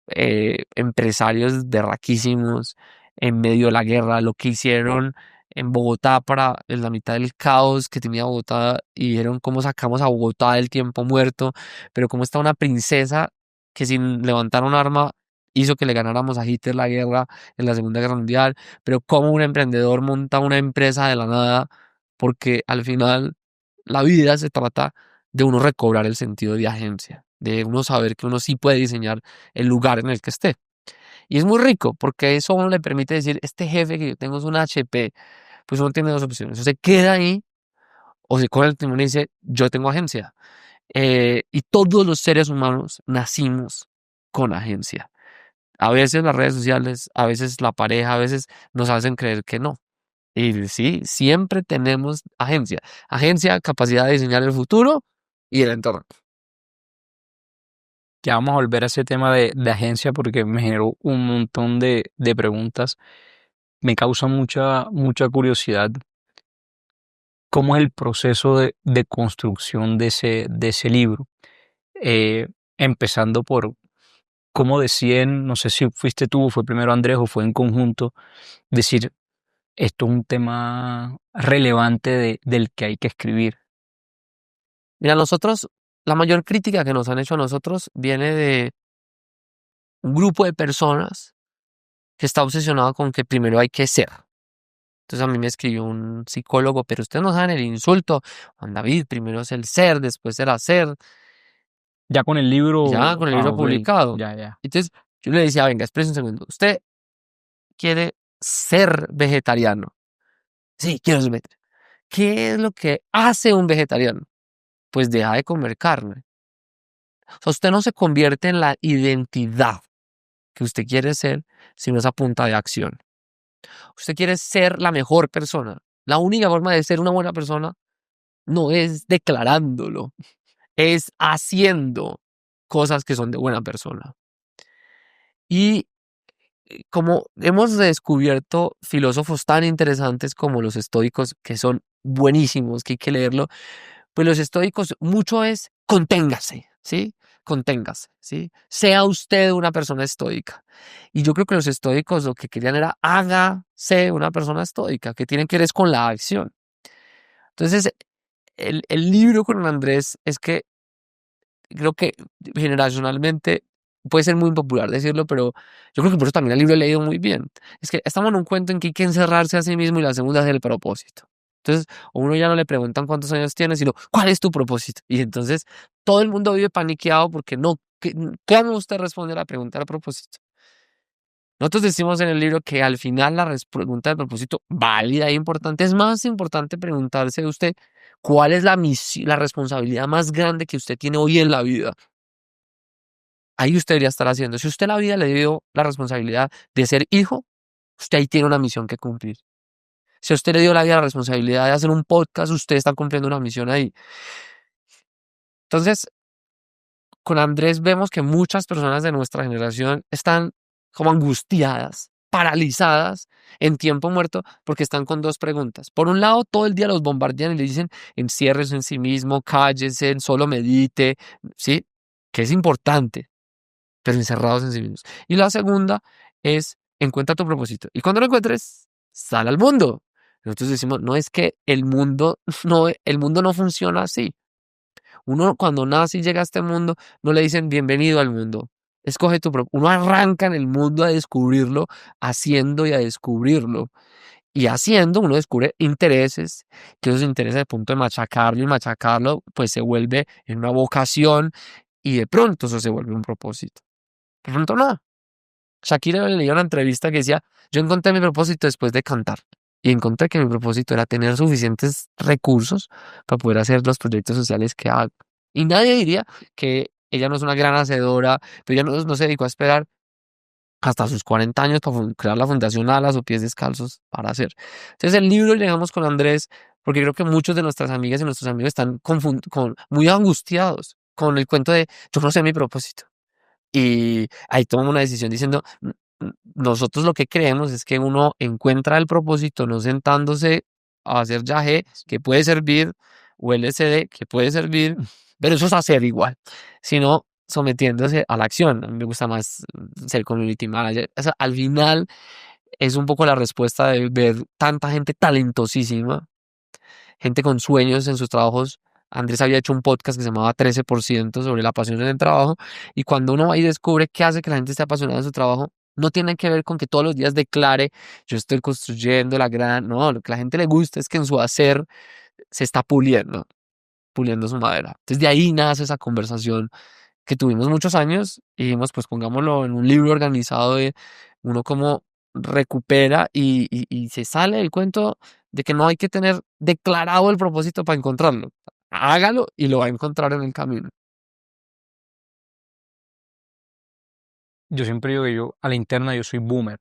empresarios derraquísimos en medio de la guerra, lo que hicieron en Bogotá para en la mitad del caos que tenía Bogotá y vieron cómo sacamos a Bogotá del tiempo muerto, pero cómo está una princesa que sin levantar un arma hizo que le ganáramos a Hitler la guerra en la Segunda Guerra Mundial, pero cómo un emprendedor monta una empresa de la nada, porque al final la vida se trata de uno recobrar el sentido de agencia, de uno saber que uno sí puede diseñar el lugar en el que esté. Y es muy rico porque eso a uno le permite decir, este jefe que yo tengo es un HP, pues uno tiene dos opciones, o se queda ahí o se coge el timón y dice, yo tengo agencia. Y todos los seres humanos nacimos con agencia. A veces las redes sociales, a veces la pareja, a veces nos hacen creer que no. Y sí, siempre tenemos agencia. Agencia, capacidad de diseñar el futuro y el entorno. Ya vamos a volver a ese tema de agencia porque me generó un montón de preguntas. Me causa mucha curiosidad cómo es el proceso de construcción de ese libro. Eh, Empezando por cómo deciden, no sé si fuiste tú, fue primero Andrés o fue en conjunto, decir, esto es un tema relevante del que hay que escribir. Mira, nosotros, la mayor crítica que nos han hecho a nosotros viene de un grupo de personas que está obsesionado con que primero hay que ser. Entonces a mí me escribió un psicólogo, pero ustedes no saben el insulto. Juan David, primero es el ser, después el hacer. Ya con el libro. ya con el libro Ok. publicado. Ya. Entonces yo le decía, venga, espérese un segundo, ¿usted quiere ser vegetariano? Sí, quiero ser vegetariano. ¿Qué es lo que hace un vegetariano? Pues deja de comer carne. O sea, usted no se convierte en la identidad que usted quiere ser, sino es a punta de acción. Usted quiere ser la mejor persona. La única forma de ser una buena persona no es declarándolo, es haciendo cosas que son de buena persona. Y como hemos descubierto filósofos tan interesantes como los estoicos, que son buenísimos, que hay que leerlo, pues los estoicos mucho es conténgase, ¿sí? Conténgase, ¿sí? Sea usted una persona estoica. Y yo creo que los estoicos lo que querían era hágase una persona estoica, que tiene que ver es con la acción. Entonces, el libro con Andrés es que creo que generacionalmente puede ser muy impopular decirlo, pero yo creo que por eso también el libro he leído muy bien. Es que estamos en un cuento en que hay que encerrarse a sí mismo y la segunda es el propósito. Entonces, a uno ya no le preguntan cuántos años tienes, sino cuál es tu propósito. Y entonces todo el mundo vive paniqueado porque no, ¿cómo usted responde a la pregunta del propósito? Nosotros decimos en el libro que al final la pregunta del propósito válida e importante es más importante preguntarse de usted cuál es la misión, la responsabilidad más grande que usted tiene hoy en la vida. Ahí usted debería estar haciendo. Si usted la vida le dio la responsabilidad de ser hijo, usted ahí tiene una misión que cumplir. Si a usted le dio la vida la responsabilidad de hacer un podcast, usted está cumpliendo una misión ahí. Entonces, con Andrés vemos que muchas personas de nuestra generación están como angustiadas, paralizadas en tiempo muerto porque están con dos preguntas. Por un lado, todo el día los bombardean y le dicen enciérrese en sí mismo, cállese, solo medite, ¿sí? Que es importante, pero encerrados en sí mismos. Y la segunda es encuentra tu propósito. Y cuando lo encuentres, sal al mundo. Nosotros decimos, no es que el mundo no funciona así. Uno cuando nace y llega a este mundo, no le dicen bienvenido al mundo. Escoge tu propio. Uno arranca en el mundo a descubrirlo, haciendo y a descubrirlo. Y haciendo, uno descubre intereses, que esos intereses de punto de machacarlo y machacarlo, pues se vuelve en una vocación y de pronto eso se vuelve un propósito. De pronto no. Shakira le leía una entrevista que decía, yo encontré mi propósito después de cantar. Y encontré que mi propósito era tener suficientes recursos para poder hacer los proyectos sociales que hago. Y nadie diría que ella no es una gran hacedora, pero ella no se dedicó a esperar hasta sus 40 años para crear la Fundación Alas o Pies Descalzos para hacer. Entonces el libro llegamos con Andrés porque creo que muchos de nuestras amigas y nuestros amigos están muy angustiados con el cuento de yo no sé mi propósito. Y ahí toman una decisión diciendo, nosotros lo que creemos es que uno encuentra el propósito no sentándose a hacer yagé, que puede servir, o LSD, que puede servir, pero eso es hacer igual, sino sometiéndose a la acción. A mí me gusta más ser community manager. O sea, al final es un poco la respuesta de ver tanta gente talentosísima, gente con sueños en sus trabajos. Andrés había hecho un podcast que se llamaba 13% sobre la pasión en el trabajo. Y cuando uno va y descubre qué hace que la gente esté apasionada de su trabajo, no tiene que ver con que todos los días declare, yo estoy construyendo la gran. No, lo que a la gente le gusta es que en su hacer se está puliendo su madera. Entonces de ahí nace esa conversación que tuvimos muchos años y dijimos, pues pongámoslo en un libro organizado de uno cómo recupera y se sale del cuento de que no hay que tener declarado el propósito para encontrarlo. Hágalo y lo va a encontrar en el camino. Yo siempre digo que yo, a la interna, yo soy boomer.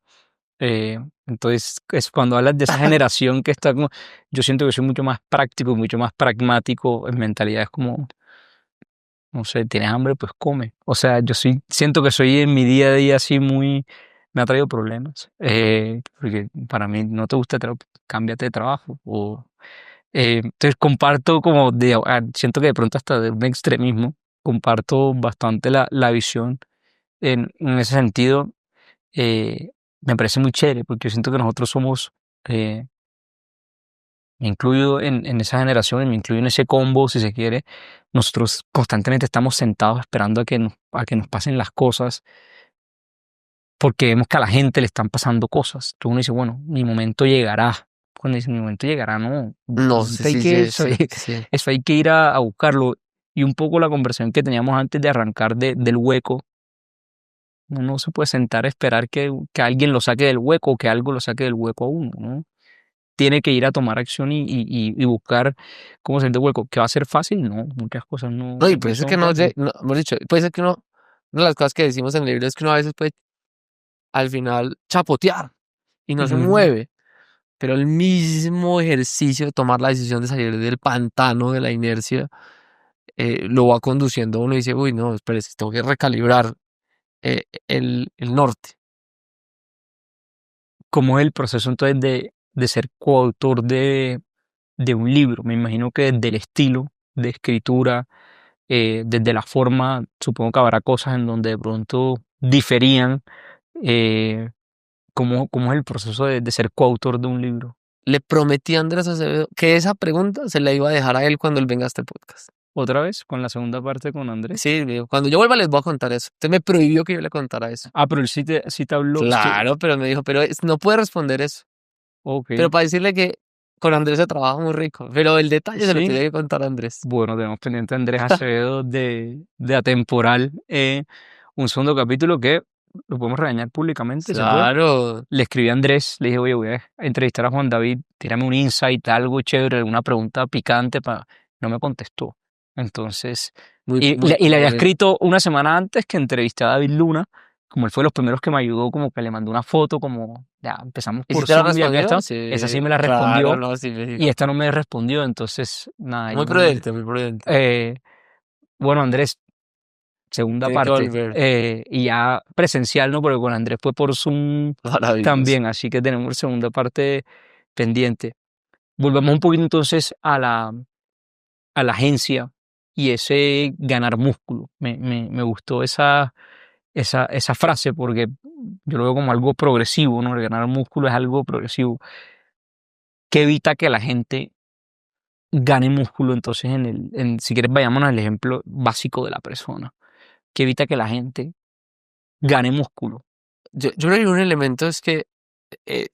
Entonces, es cuando hablas de esa generación que está como, yo siento que soy mucho más práctico, mucho más pragmático en mentalidad. Es como, no sé, tienes hambre, pues come. O sea, siento que soy en mi día a día así muy, me ha traído problemas. Porque para mí no te gusta, cámbiate de trabajo. Entonces comparto como siento que de pronto hasta de un extremismo, comparto bastante la visión en ese sentido. Me parece muy chévere porque yo siento que nosotros somos, eh, me incluyo en esa generación y me incluyo en ese combo, si se quiere. Nosotros constantemente estamos sentados esperando a que nos pasen las cosas porque vemos que a la gente le están pasando cosas. Entonces uno dice, bueno, mi momento llegará. Cuando dice mi momento llegará, no. No sé Hay si que, sí, sí. eso hay que ir a buscarlo. Y un poco la conversación que teníamos antes de arrancar del hueco. Uno no se puede sentar a esperar que alguien lo saque del hueco o que algo lo saque del hueco a uno, ¿no? Tiene que ir a tomar acción y buscar cómo salir del hueco. ¿Que va a ser fácil? No, muchas cosas No, y no puede ser son que no, fáciles. no, hemos dicho, puede ser que uno, una de las cosas que decimos en el libro es que uno a veces puede al final chapotear y no se Ujú. mueve, pero el mismo ejercicio de tomar la decisión de salir del pantano, de la inercia, lo va conduciendo a uno y dice, uy, no, espérese, tengo que recalibrar el norte. ¿Cómo es el proceso entonces de ser coautor de un libro? Me imagino que desde el estilo de escritura, desde la forma, supongo que habrá cosas en donde de pronto diferían. eh, ¿Cómo es el proceso de ser coautor de un libro? Le prometí a Andrés Acevedo que esa pregunta se la iba a dejar a él cuando él venga a este podcast. ¿Otra vez con la segunda parte con Andrés? Sí, me dijo, cuando yo vuelva les voy a contar eso. Usted me prohibió que yo le contara eso. Ah, pero él sí te habló. Es que, Claro, pero me dijo, pero no puede responder eso. ok, Pero para decirle que con Andrés se trabaja muy rico. Pero el detalle se lo sí. tiene que contar a Andrés. Bueno, tenemos pendiente a Andrés Acevedo de Atemporal. Un segundo capítulo que lo podemos regañar públicamente, ¿se puede? Claro, Le escribí a Andrés, le dije, oye, voy a entrevistar a Juan David, tírame un insight, algo chévere, alguna pregunta picante, no me contestó. Entonces, y le había bueno. escrito una semana antes que entrevisté a David Luna, como él fue de los primeros que me ayudó, como que le mandó una foto, como ya empezamos ¿Y si por te lo Zoom, ya que respondió? está, esa sí Sí, me la claro, respondió no, sí me y dijo. esta no me respondió, entonces, nada, Muy prudente, muy prudente. eh, bueno, Andrés, segunda Tiene que parte. volver. Y ya presencial, ¿no? Porque con Andrés fue por Zoom Maravilloso. también, así que tenemos segunda parte pendiente. Volvamos un poquito entonces a la agencia y ese ganar músculo. Me gustó esa frase porque yo lo veo como algo progresivo, ¿no? El ganar músculo es algo progresivo que evita que la gente gane músculo. Entonces, si quieres, vayámonos al ejemplo básico de la persona, que evita que la gente gane músculo. Yo creo que un elemento es que eh,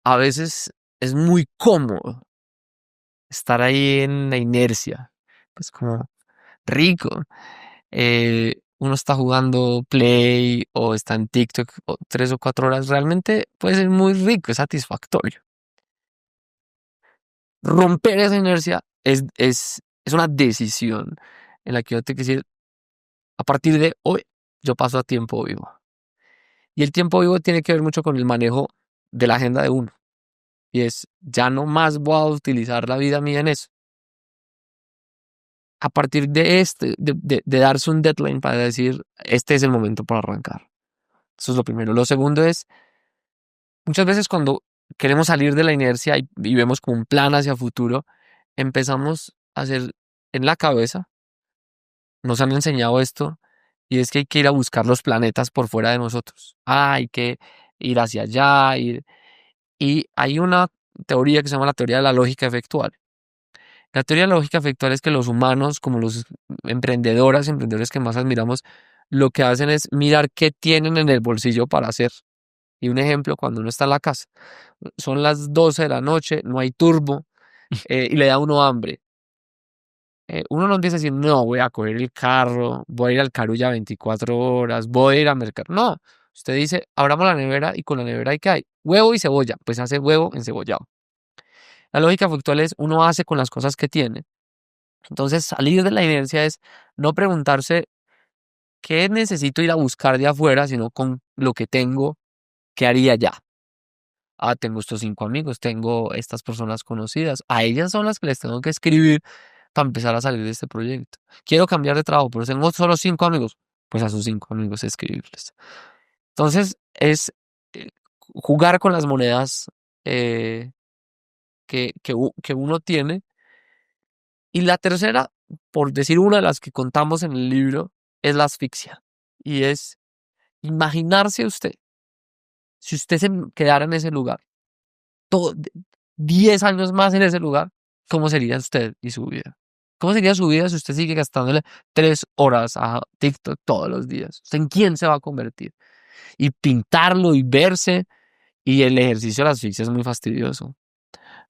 a veces es muy cómodo estar ahí en la inercia. Pues como rico. Uno está jugando Play o está en TikTok 3 o 4 horas. Realmente puede ser muy rico, es satisfactorio. Romper esa inercia es una decisión en la que yo tengo que decir, a partir de hoy, yo paso a tiempo vivo. Y el tiempo vivo tiene que ver mucho con el manejo de la agenda de uno. Y es, ya no más voy a utilizar la vida mía en eso. A partir de de darse un deadline para decir, este es el momento para arrancar. Eso es lo primero. Lo segundo es, muchas veces cuando queremos salir de la inercia y vemos como un plan hacia futuro, empezamos a hacer en la cabeza, nos han enseñado esto, y es que hay que ir a buscar los planetas por fuera de nosotros. Hay que ir hacia allá, y hay una teoría que se llama la teoría de la lógica efectual. La teoría de la lógica efectual es que los humanos, como los emprendedores que más admiramos, lo que hacen es mirar qué tienen en el bolsillo para hacer. Y un ejemplo, cuando uno está en la casa, son las 12 de la noche, no hay turbo, y le da a uno hambre. Uno no empieza a decir, no, voy a coger el carro, voy a ir al Carulla 24 horas, voy a ir a mercar. No, usted dice, abramos la nevera y con la nevera, ¿hay qué hay? Huevo y cebolla, pues hace huevo encebollado. La lógica factual es, uno hace con las cosas que tiene. Entonces, salir de la inercia es no preguntarse qué necesito ir a buscar de afuera, sino con lo que tengo, ¿qué haría ya? Ah, tengo estos 5 amigos, tengo estas personas conocidas. A ellas son las que les tengo que escribir para empezar a salir de este proyecto. Quiero cambiar de trabajo, pero tengo solo 5 amigos. Pues a sus 5 amigos escribirles. Entonces, es jugar con las monedas eh, que uno tiene. Y la tercera, por decir una de las que contamos en el libro, es la asfixia. Y es imaginarse usted, si usted se quedara en ese lugar, todo, 10 años más en ese lugar, ¿cómo sería usted y su vida? ¿Cómo sería su vida si usted sigue gastándole 3 horas a TikTok todos los días? ¿Usted en quién se va a convertir? Y pintarlo y verse, y el ejercicio de la asfixia es muy fastidioso,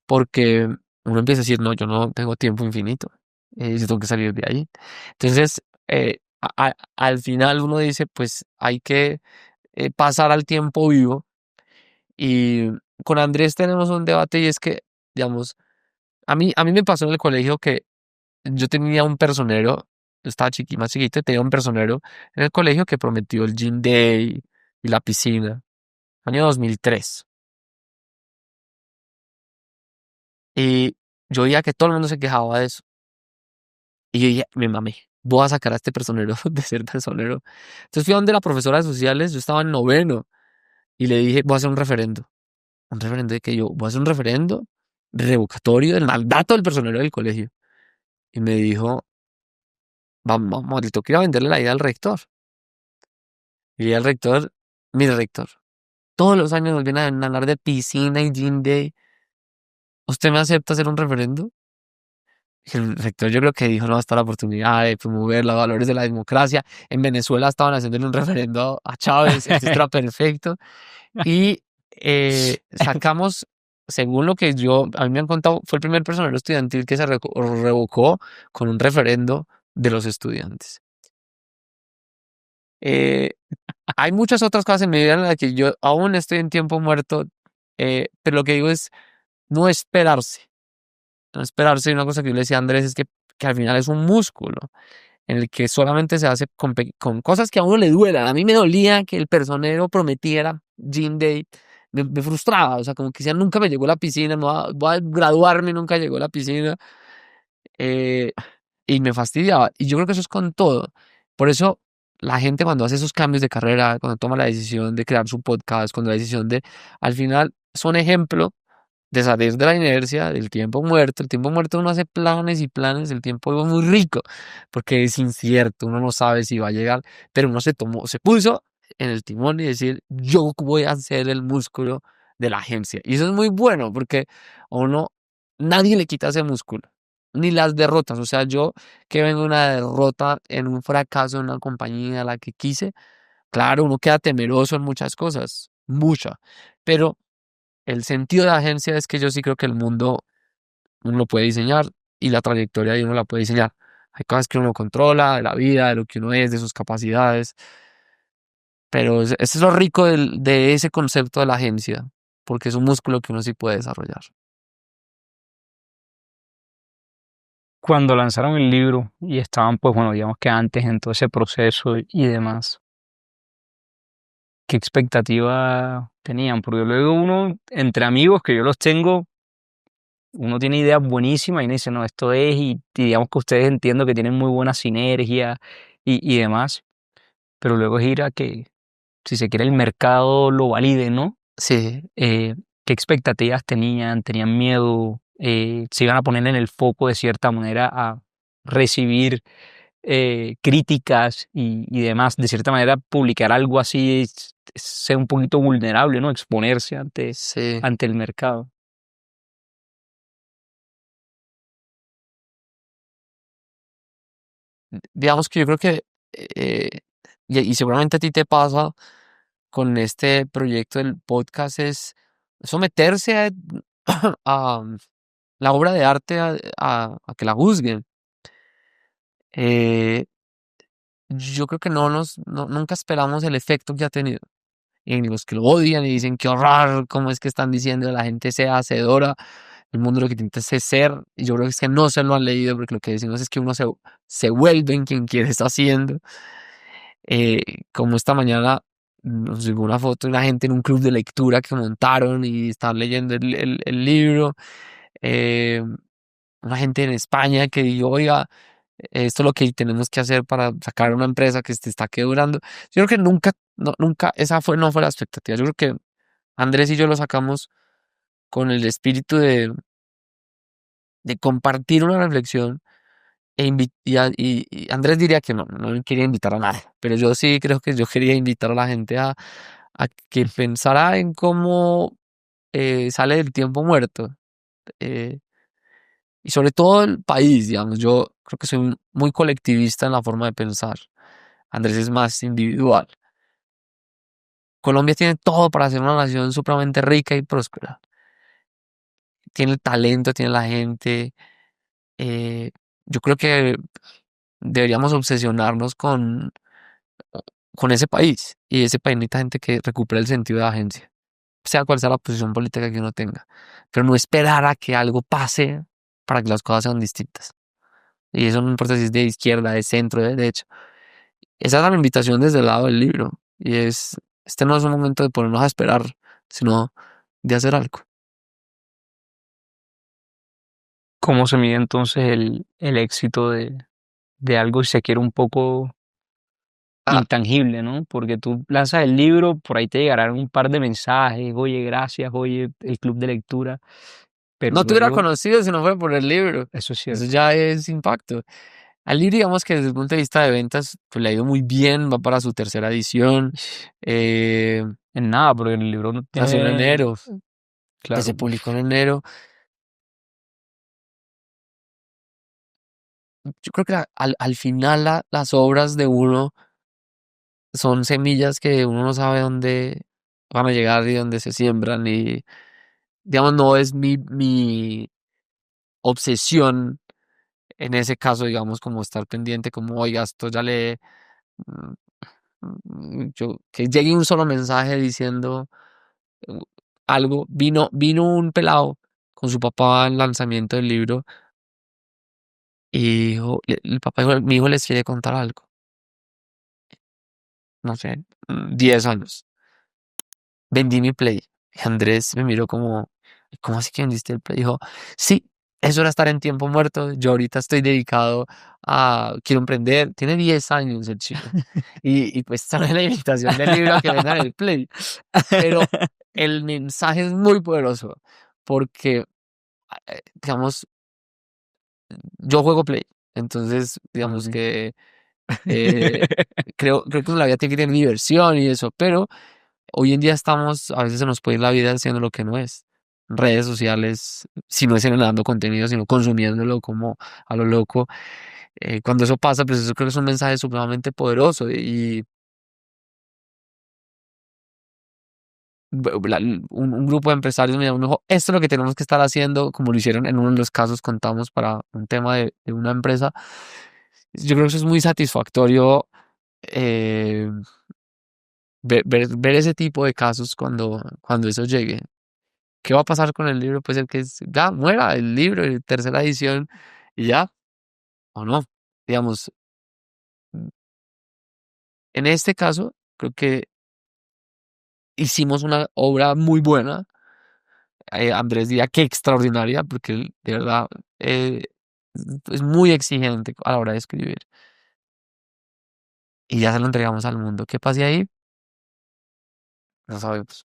porque uno empieza a decir, no, yo no tengo tiempo infinito. yo tengo que salir de ahí. Entonces, al final uno dice, pues hay que pasar al tiempo vivo. Y con Andrés tenemos un debate y es que, digamos, a mí me pasó en el colegio que yo tenía un personero, yo estaba más chiquito, y tenía un personero en el colegio que prometió el gym day y la piscina, año 2003. Y yo veía que todo el mundo se quejaba de eso. Y yo dije, me mamé, voy a sacar a este personero de ser personero. Entonces fui a donde la profesora de sociales, yo estaba en noveno, y le dije, voy a hacer un referendo. Un referendo de que yo, voy a hacer un referendo revocatorio del mandato del personero del colegio. Y me dijo, vamos, le tengo que ir a venderle la idea al rector. Y al rector, mire rector, todos los años nos vienen a hablar de piscina y gym day. ¿Usted me acepta hacer un referendo? Y el rector yo creo que dijo, no, está la oportunidad de promover los valores de la democracia. En Venezuela estaban haciéndole un referendo a Chávez, esto era perfecto. Y sacamos, según lo que a mí me han contado, fue el primer personero estudiantil que se revocó con un referendo de los estudiantes. Eh, Hay muchas otras cosas en mi vida en las que yo aún estoy en tiempo muerto, pero lo que digo es no esperarse. No esperarse. Y una cosa que yo le decía a Andrés es que al final es un músculo en el que solamente se hace con cosas que a uno le duelan. A mí me dolía que el personero prometiera Gym Day. Me frustraba, o sea, como que decía, nunca me llegó la piscina, no voy a graduarme, y nunca llegó la piscina. eh, y me fastidiaba. Y yo creo que eso es con todo. Por eso la gente cuando hace esos cambios de carrera, cuando toma la decisión de crear su podcast, cuando la decisión de, al final son ejemplo de salir de la inercia, del tiempo muerto. El tiempo muerto uno hace planes y planes, el tiempo es muy rico, porque es incierto, uno no sabe si va a llegar, pero uno se puso en el timón y decir, yo voy a ser el músculo de la agencia. Y eso es muy bueno, porque a uno, nadie le quita ese músculo, ni las derrotas. O sea, yo que vengo de una derrota en un fracaso en una compañía a la que quise, claro, uno queda temeroso en muchas cosas, mucha, pero el sentido de la agencia es que yo sí creo que el mundo uno lo puede diseñar y la trayectoria de uno la puede diseñar. Hay cosas que uno controla, de la vida, de lo que uno es, de sus capacidades, pero eso es lo rico de ese concepto de la agencia, porque es un músculo que uno sí puede desarrollar. Cuando lanzaron el libro y estaban, pues bueno, digamos que antes en todo ese proceso y demás, ¿qué expectativa tenían? Porque luego uno, entre amigos que yo los tengo, uno tiene ideas buenísimas y uno dice, no, esto es, y digamos que ustedes entiendo que tienen muy buena sinergia y demás, pero luego es ir a que, si se quiere, el mercado lo valide, ¿no? Sí, ¿Qué expectativas tenían? ¿Tenían miedo? ¿Se iban a poner en el foco de cierta manera a recibir críticas y demás? De cierta manera, publicar algo así es ser un poquito vulnerable, ¿no? Exponerse sí. ante el mercado. Digamos que yo creo que, eh, y seguramente a ti te pasa con este proyecto del podcast, es someterse a la obra de arte a que la juzguen. Eh, yo creo que nunca esperamos el efecto que ha tenido. En los que lo odian y dicen qué horror, cómo es que están diciendo la gente sea hacedora, el mundo lo que intenta es ser, y yo creo que es que no se lo han leído porque lo que decimos es que uno se vuelve en quien quiere está haciendo. Como esta mañana nos llegó una foto de una gente en un club de lectura que montaron y están leyendo el libro. eh, una gente en España que dijo, oiga, esto es lo que tenemos que hacer para sacar una empresa que se está quebrando. Yo creo que nunca, nunca, no fue la expectativa. Yo creo que Andrés y yo lo sacamos con el espíritu de compartir una reflexión y Andrés diría que no quería invitar a nadie, pero yo sí creo que yo quería invitar a la gente a que pensara en cómo sale del tiempo muerto. eh, y sobre todo el país, digamos, yo creo que soy muy colectivista en la forma de pensar. Andrés es más individual. Colombia tiene todo para ser una nación supremamente rica y próspera. Tiene el talento, tiene la gente. yo creo que deberíamos obsesionarnos con ese país. Y ese país necesita gente que recupere el sentido de agencia, sea cual sea la posición política que uno tenga. Pero no esperar a que algo pase para que las cosas sean distintas. Y eso no importa si es de izquierda, de centro, de derecha. Esa es la invitación desde el lado del libro. Y este no es un momento de ponernos a esperar, sino de hacer algo. ¿Cómo se mide entonces el éxito de algo si se quiere un poco Ah, intangible, ¿no? Porque tú lanzas el libro, por ahí te llegarán un par de mensajes, oye, gracias, oye, el club de lectura, pero no te hubiera luego, conocido si no fuera por el libro. eso es Eso cierto, ya es impacto. Al libro, digamos que desde el punto de vista de ventas, pues le ha ido muy bien, va para su tercera edición. Eh, en nada, porque el libro no nació en tiene, enero, se claro, publicó en enero. Yo creo que al final las obras de uno son semillas que uno no sabe dónde van a llegar y dónde se siembran. Y, digamos, no es mi obsesión en ese caso, digamos, como estar pendiente, como, oiga, esto ya le... mm, que llegue un solo mensaje diciendo uh, algo. Vino un pelado con su papá al lanzamiento del libro y el papá dijo, mi hijo les quiere contar algo. No sé, 10 años. Vendí mi Play. Y Andrés me miró como, ¿cómo así que vendiste el Play? Dijo, sí, eso era estar en tiempo muerto. Yo ahorita estoy dedicado quiero emprender. Tiene 10 años el chico. Y pues esta no es la invitación del libro a que vendan el Play. Pero el mensaje es muy poderoso porque, digamos, yo juego Play. Entonces, digamos ok. que eh, creo que la vida tiene que tener diversión y eso, pero hoy en día a veces se nos puede ir la vida haciendo lo que no es. Redes sociales, si no es generando contenido, sino consumiéndolo como a lo loco. Cuando eso pasa, pues eso creo que es un mensaje supremamente poderoso. Y un grupo de empresarios me dijo, esto es lo que tenemos que estar haciendo, como lo hicieron en uno de los casos, contamos para un tema de una empresa. Yo creo que eso es muy satisfactorio, eh, ver ese tipo de casos cuando eso llegue. ¿Qué va a pasar con el libro? Pues el que ya muera el libro en tercera edición y ya, o no. Digamos, en este caso, creo que hicimos una obra muy buena. Andrés diría que extraordinaria, porque él, de verdad eh, es muy exigente a la hora de escribir. Y ya se lo entregamos al mundo. ¿Qué pasa ahí? No sabemos.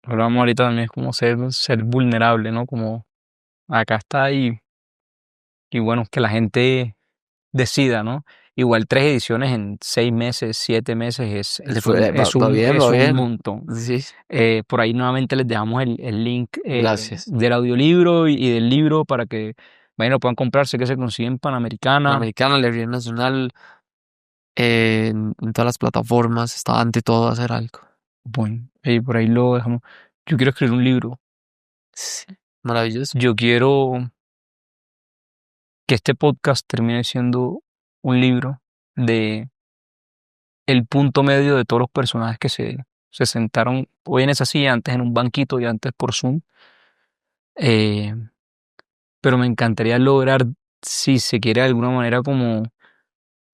Hablamos ahorita también es como ser vulnerable, ¿no? Como acá está y bueno, que la gente decida, ¿no? Igual 3 ediciones en 6 meses, 7 meses Le fue, va bien, va es un bien. montón. Sí, Por ahí nuevamente les dejamos el link gracias. del audiolibro y del libro para que vayan lo puedan comprarse que se consigue en Panamericana. Panamericana, Librería Nacional, en todas las plataformas, está ante todo hacer algo. Bueno, por ahí lo dejamos. Yo quiero escribir un libro. Sí, maravilloso. Yo quiero que este podcast termine siendo un libro de el punto medio de todos los personajes que se sentaron hoy en esa silla, antes en un banquito y antes por Zoom. Eh, pero me encantaría lograr, si se quiere de alguna manera, como,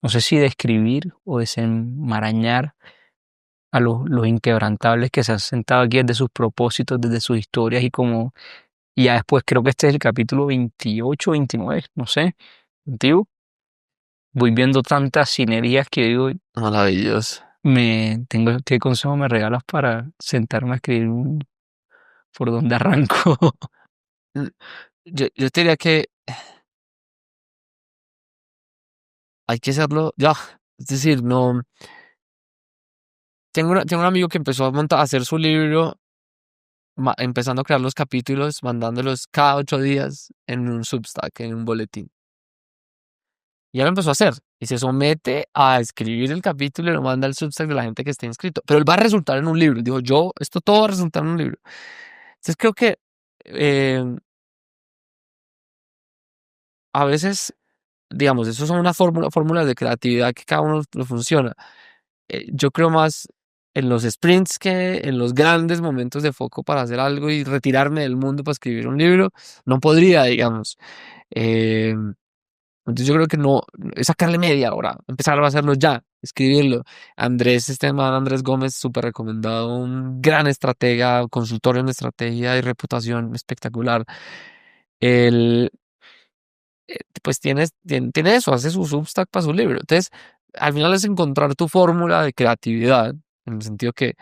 no sé si describir o desenmarañar a los inquebrantables que se han sentado aquí desde sus propósitos, desde sus historias y como, y ya después creo que este es el capítulo 28, 29, no sé, contigo. Voy viendo tantas sinergias que digo, Maravilloso. ¿qué consejo me regalas para sentarme a escribir por dónde arranco? Mm, yo te diría que hay que hacerlo ya. Es decir, no. Tengo un amigo que empezó a hacer su libro, empezando a crear los capítulos, mandándolos cada 8 días en un Substack, en un boletín. Y ya lo empezó a hacer. Y se somete a escribir el capítulo y lo manda al Substack de la gente que esté inscrito. Pero él va a resultar en un libro. Dijo, esto todo va a resultar en un libro. Entonces creo que eh, a veces, digamos, eso son unas fórmulas de creatividad que cada uno lo funciona. Yo creo más en los sprints que en los grandes momentos de foco para hacer algo y retirarme del mundo para escribir un libro. No podría, digamos. Eh, entonces yo creo que no, es sacarle media hora, empezar a hacerlo ya, escribirlo. Este man Andrés Gómez, súper recomendado, un gran estratega, consultor en estrategia y reputación espectacular. Él, pues tiene eso, hace su Substack para su libro. Entonces, al final es encontrar tu fórmula de creatividad, en el sentido que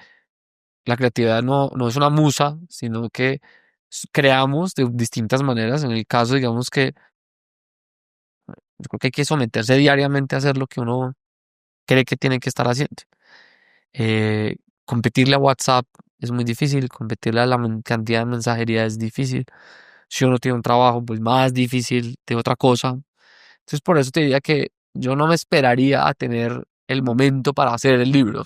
la creatividad no es una musa, sino que creamos de distintas maneras. En el caso, digamos que yo creo que hay que someterse diariamente a hacer lo que uno cree que tiene que estar haciendo. Competirle a WhatsApp es muy difícil, competirle a la cantidad de mensajería es difícil. Si uno tiene un trabajo, pues más difícil de otra cosa. Entonces, por eso te diría que yo no me esperaría a tener el momento para hacer el libro,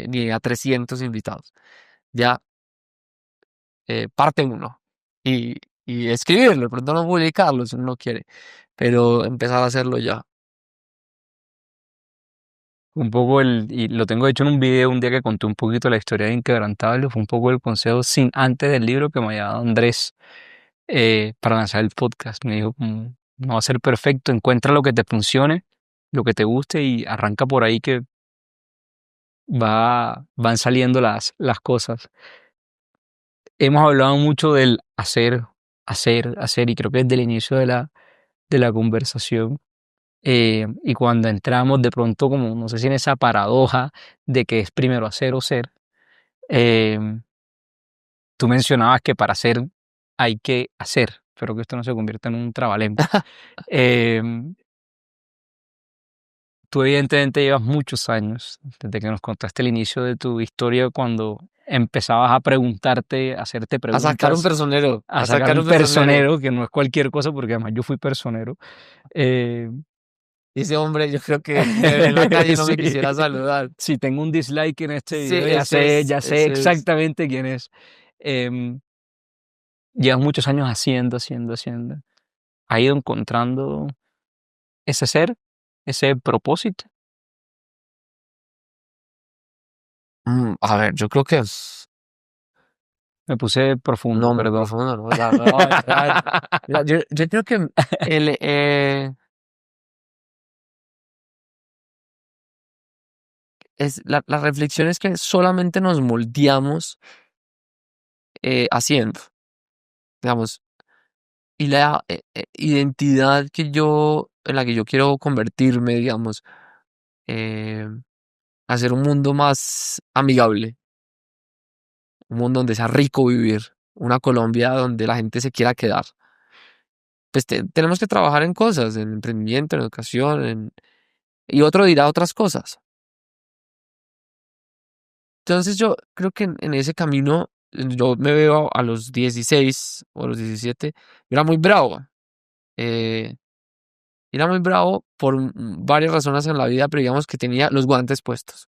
ni a 300 invitados. Ya, parte uno y, y escribirlo, de pronto no publicarlo si uno no quiere, pero empezar a hacerlo ya. Un poco y lo tengo hecho en un video un día que conté un poquito la historia de Inquebrantable, fue un poco el consejo sin antes del libro que me había dado Andrés para lanzar el podcast. Me dijo, no va a ser perfecto, encuentra lo que te funcione, lo que te guste y arranca por ahí que van saliendo las cosas. Hemos hablado mucho del hacer, hacer, hacer y creo que desde el inicio de la conversación. Y cuando entramos de pronto como, no sé si en esa paradoja de que es primero hacer o ser, eh, tú mencionabas que para hacer hay que hacer, pero que esto no se convierta en un trabalengua. Eh, Tú evidentemente llevas muchos años, desde que nos contaste el inicio de tu historia, cuando empezabas a preguntarte, a hacerte A sacar un preguntas, personero, a a sacar sacar un un personero. personero, que no es cualquier cosa, porque además yo fui personero. Eh, Y ese hombre, yo creo que me ve en la calle y no sí, me quisiera saludar. si tengo un dislike en este Sí, video, ya sé ese es. exactamente quién es. Em, Llevas muchos años haciendo, haciendo, haciendo. ¿Has ido encontrando ese ser, ese propósito? A ver, yo creo que Me puse profundo, no, muy perdón. profundo, ¿no? Mira, yo creo que el, la reflexión es que solamente nos moldeamos haciendo, digamos, y la identidad en la que yo quiero convertirme, digamos, eh, hacer un mundo más amigable, un mundo donde sea rico vivir, una Colombia donde la gente se quiera quedar. Pues tenemos que trabajar en cosas, en emprendimiento, en educación, y otro dirá otras cosas. Entonces yo creo que en ese camino, yo me veo a los 16 o a los 17, era muy bravo. eh, Era muy bravo por varias razones en la vida, pero digamos que tenía los guantes puestos.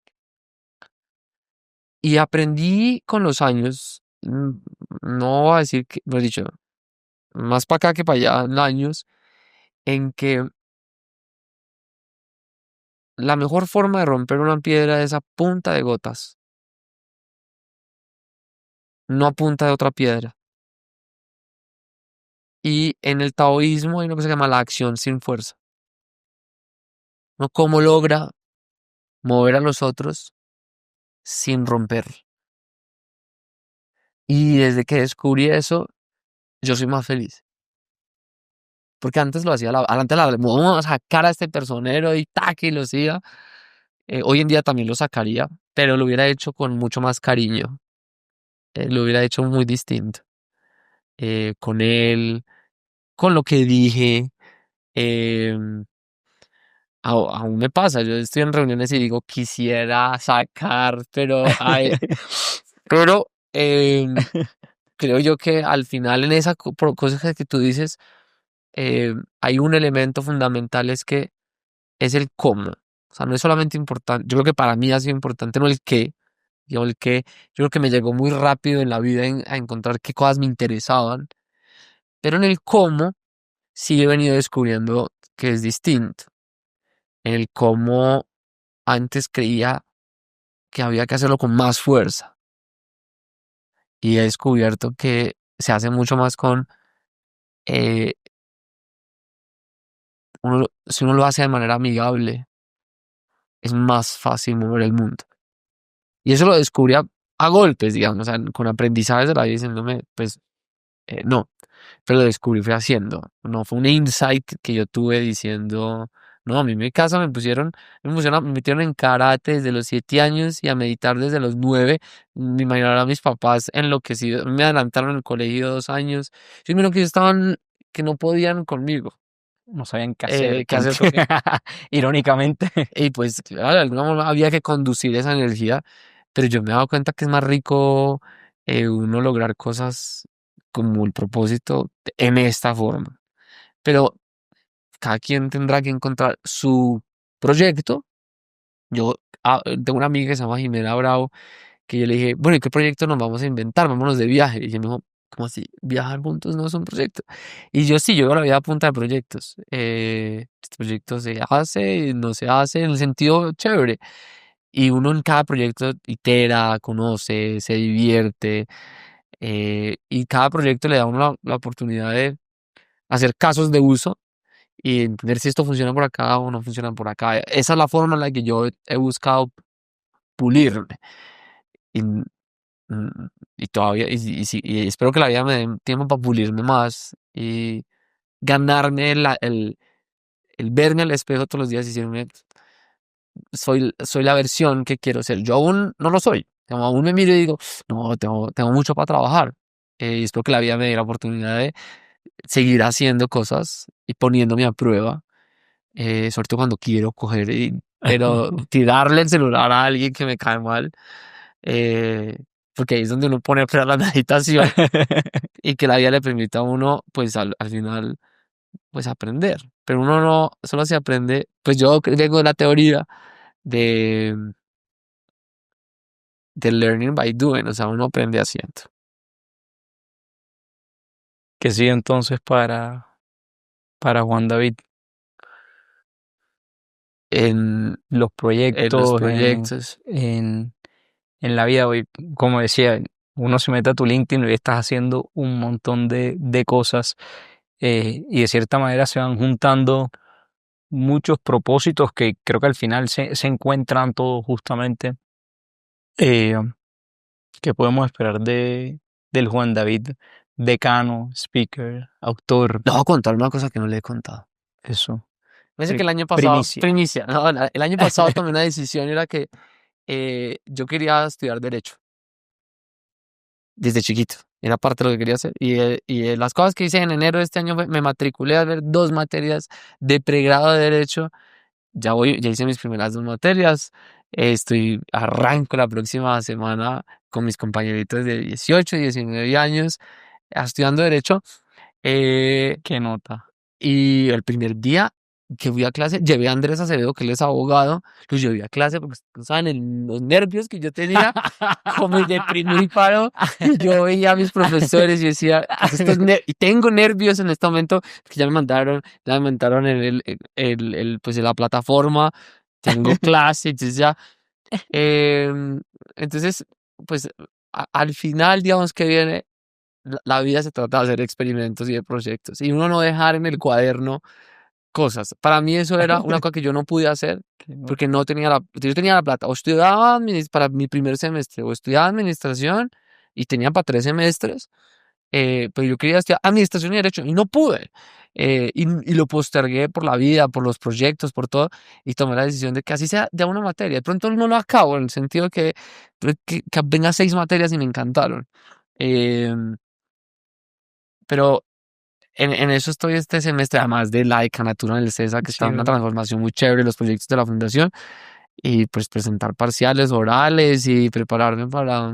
Y aprendí con los años, no voy a decir que, lo he dicho, más para acá que para allá, en años, en que la mejor forma de romper una piedra es a punta de gotas, no a punta de otra piedra. Y en el taoísmo hay una cosa que se llama la acción sin fuerza. ¿No? ¿Cómo logra mover a los otros sin romper? Y desde que descubrí eso, yo soy más feliz. Porque antes lo hacía, vamos a sacar a este personero y tac, y lo hacía. Hoy en día también lo sacaría, pero lo hubiera hecho con mucho más cariño. Lo hubiera hecho muy distinto. Con él, con lo que dije. em, Aún me pasa, yo estoy en reuniones y digo, quisiera sacar, pero creo yo que al final en esa cosa que tú dices, hay un elemento fundamental, es que es el cómo. O sea, no es solamente importante, yo creo que para mí ha sido importante no el qué, yo el qué, yo creo que me llegó muy rápido en la vida a encontrar qué cosas me interesaban, pero en el cómo sí he venido descubriendo que es distinto. El cómo antes creía que había que hacerlo con más fuerza y he descubierto que se hace mucho más con, eh, si uno lo hace de manera amigable, es más fácil mover el mundo. Y eso lo descubrí a golpes, digamos, o sea, con aprendizajes de la vida diciéndome, pues, no, pero lo descubrí fue haciendo, no fue un insight que yo tuve diciendo, no, a mí en mi casa me metieron en karate desde los 7 años y a meditar desde los 9. Me imagino a mis papás enloquecidos, me adelantaron en el colegio 2 años. Yo creo que ellos estaban, que no podían conmigo, No sabían qué hacer qué hacer conmigo. Irónicamente. Y pues, claro, de alguna forma había que conducir esa energía, pero yo me he dado cuenta que es más rico uno lograr cosas como el propósito en esta forma. Pero cada quien tendrá que encontrar su proyecto. Yo tengo una amiga que se llama Jimena Bravo, que yo le dije, bueno, ¿y qué proyecto nos vamos a inventar? Vámonos de viaje. Y ella me dijo, ¿cómo así? Viajar juntos no es un proyecto. Y yo sí, yo veo la vida a punta de proyectos. Este proyecto se hace, no se hace, en el sentido chévere. Y uno en cada proyecto itera, conoce, se divierte. Y cada proyecto le da a uno la oportunidad de hacer casos de uso y entender si esto funciona por acá o no funciona por acá. Esa es la forma en la que yo he buscado pulirme. Y, y todavía, y espero que la vida me dé tiempo para pulirme más y ganarme el verme al espejo todos los días y decirme, soy la versión que quiero ser. Yo aún no lo soy. Como aún me miro y digo, no, tengo mucho para trabajar. Y espero que la vida me dé la oportunidad de seguir haciendo cosas y poniéndome a prueba, sobre todo cuando quiero coger pero tirarle el celular a alguien que me cae mal, eh, porque ahí es donde uno pone a prueba la meditación y que la vida le permita a uno, pues al final, pues aprender. Pero uno no solo se aprende, pues yo vengo de la teoría de, de learning by doing, o sea, uno aprende haciendo. ¿Qué sigue entonces para Juan David? En, Los en los proyectos, proyectos. en la vida hoy, como decía, uno se mete a tu LinkedIn y estás haciendo un montón de cosas y de cierta manera se van juntando muchos propósitos que creo que al final se encuentran todos justamente. Eh, ¿Qué podemos esperar del Juan David decano, speaker, autor? Les voy a contar una cosa que no le he contado. Eso, Parece que el año pasado, primicia. primicia, no, el año pasado tomé una decisión, era que yo quería estudiar Derecho desde chiquito. Era parte de lo que quería hacer. Y las cosas que hice en enero de este año me matriculé a ver 2 materias de pregrado de Derecho. Ya hice mis primeras 2 materias. Arranco la próxima semana con mis compañeritos de 18 y 19 años estudiando Derecho. Eh, ¿Qué nota? Y el primer día que fui a clase, llevé a Andrés Acevedo, que él es abogado, lo llevé a clase porque no saben los nervios que yo tenía, como de primer paro. Y yo veía a mis profesores y decía, y tengo nervios en este momento, porque ya me mandaron en pues en la plataforma, tengo clase, entonces ya. Entonces, pues al final, digamos que viene, la vida se trata de hacer experimentos y de proyectos, y uno no dejar en el cuaderno cosas. Para mí eso era una cosa que yo no pude hacer ¿Qué nota? porque no tenía yo tenía la plata. O estudiaba para mi primer semestre, o estudiaba administración y tenía para 3 semestres, pero yo quería estudiar administración y derecho y no pude. Y lo postergué por la vida, por los proyectos, por todo, y tomé la decisión de que así sea de una materia. De pronto no lo acabo, en el sentido que venga 6 materias y me encantaron. Em, pero en eso estoy este semestre, además de la decanatura en el CESA, que está Sí, en una transformación muy chévere, los proyectos de la fundación, y pues presentar parciales, orales y prepararme para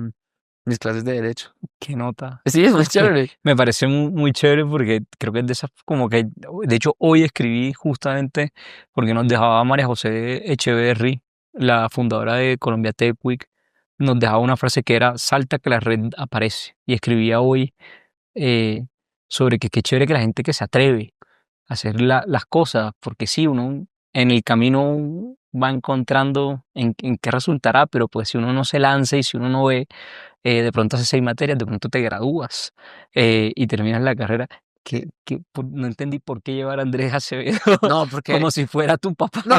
mis clases de derecho. qué nota. Sí, es muy chévere. Me parece muy chévere porque creo que es de esas como que, de hecho hoy escribí justamente porque nos dejaba María José Echeverry, la fundadora de Colombia Tech Week, nos dejaba una frase que era salta que la red aparece y escribía hoy sobre que qué chévere que la gente que se atreve hacer las cosas, porque sí, uno en el camino va encontrando en qué resultará, pero pues si uno no se lanza y si uno no ve, de pronto haces 6 materias, de pronto te gradúas y terminas la carrera. No entendí por qué llevar a Andrés Acevedo No, porque como si fuera tu papá. no,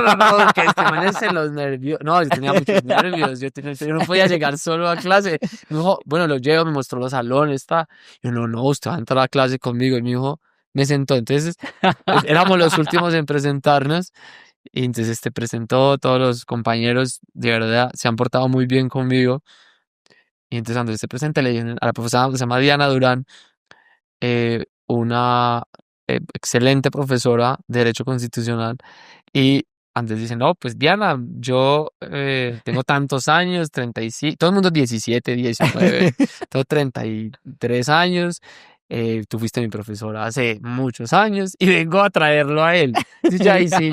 que este man es en los nervios. No, yo tenía muchos nervios. Yo no podía llegar solo a clase. Me dijo, bueno, lo llevo, me mostró los salones, está. Yo, no, usted va a entrar a clase conmigo. Y me dijo, me sentó. Entonces, éramos los últimos en presentarnos. Y entonces presentó, todos los compañeros de verdad se han portado muy bien conmigo. Y entonces Andrés se presenta, le dije a la profesora que se llama Diana Durán, una excelente profesora de Derecho Constitucional. Y antes dicen, no, pues Diana, yo tengo tantos años, 35, todo el mundo 17, 19, tengo 33 años, tú fuiste mi profesora hace muchos años y vengo a traerlo a él. Entonces ya ahí sí,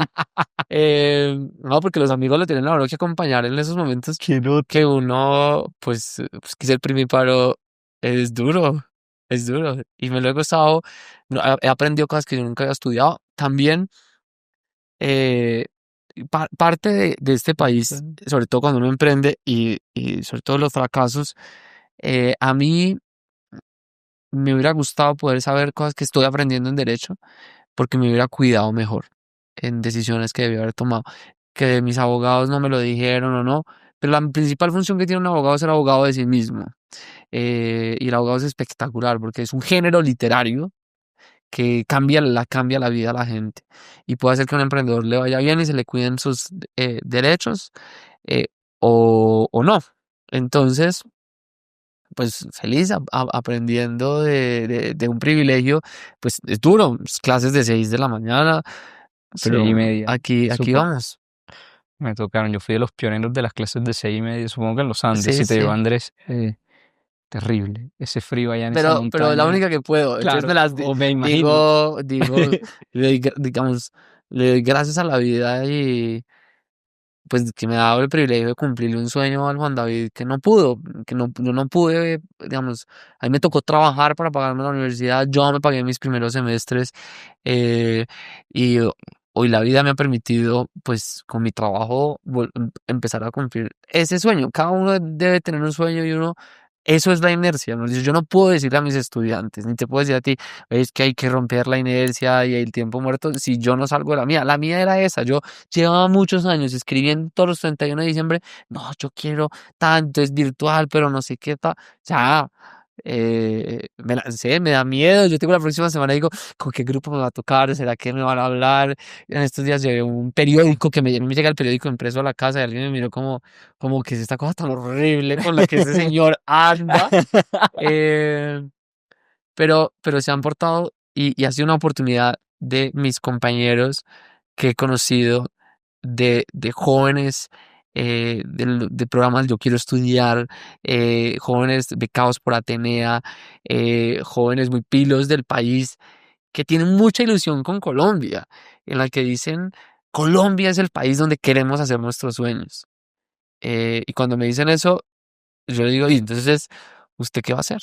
no, porque los amigos lo tienen a uno que acompañar en esos momentos que uno, pues que ser primíparo es duro. Es duro. Y me lo he gozado. He aprendido cosas que yo nunca había estudiado. También eh, parte de este país, sobre todo cuando uno emprende y sobre todo los fracasos, a mí me hubiera gustado poder saber cosas que estoy aprendiendo en derecho porque me hubiera cuidado mejor en decisiones que debía haber tomado. Que mis abogados no me lo dijeron o no. Pero la principal función que tiene un abogado es ser abogado de sí mismo. Y el abogado es espectacular porque es un género literario que cambia la vida a la gente y puede hacer que a un emprendedor le vaya bien y se le cuiden sus derechos eh, o no. Entonces, pues feliz aprendiendo de un privilegio, pues es duro, clases de 6 de la mañana, pero 6:30. aquí Súper. vamos. Me tocaron. Yo fui de los pioneros de las clases de 6:30. Supongo que en los Andes, Sí, si te sí. llevó Andrés. Terrible. Ese frío allá en esa Pero es la montaña. única que puedo. Entonces Claro, me las o me imagino. digo, digamos, le doy gracias a la vida y pues que me ha dado el privilegio de cumplirle un sueño al Juan David que no pudo, yo no pude, digamos, a mí me tocó trabajar para pagarme la universidad, yo me pagué mis primeros semestres eh, y hoy la vida me ha permitido, pues con mi trabajo, empezar a cumplir ese sueño. Cada uno debe tener un sueño y uno, eso es la inercia, ¿no? Yo no puedo decirle a mis estudiantes, ni te puedo decir a ti, es que hay que romper la inercia y el tiempo muerto si yo no salgo de la mía era esa, yo llevaba muchos años escribiendo todos los 31 de diciembre, no, yo quiero tanto, es virtual, pero no sé qué tal. Ya, me lancé, me da miedo. Yo tengo la próxima semana y digo, ¿con qué grupo me va a tocar? ¿Será que me van a hablar? En estos días llevé un periódico me llega el periódico impreso a la casa y alguien me miró como que es esta cosa tan horrible con la que ese señor anda. Eh, pero se han portado y ha sido una oportunidad de mis compañeros que he conocido, de jóvenes, de programas Yo Quiero Estudiar, jóvenes becados por Atenea, jóvenes muy pilos del país que tienen mucha ilusión con Colombia, en la que dicen, Colombia es el país donde queremos hacer nuestros sueños. Y cuando me dicen eso, yo le digo, y entonces, ¿usted qué va a hacer?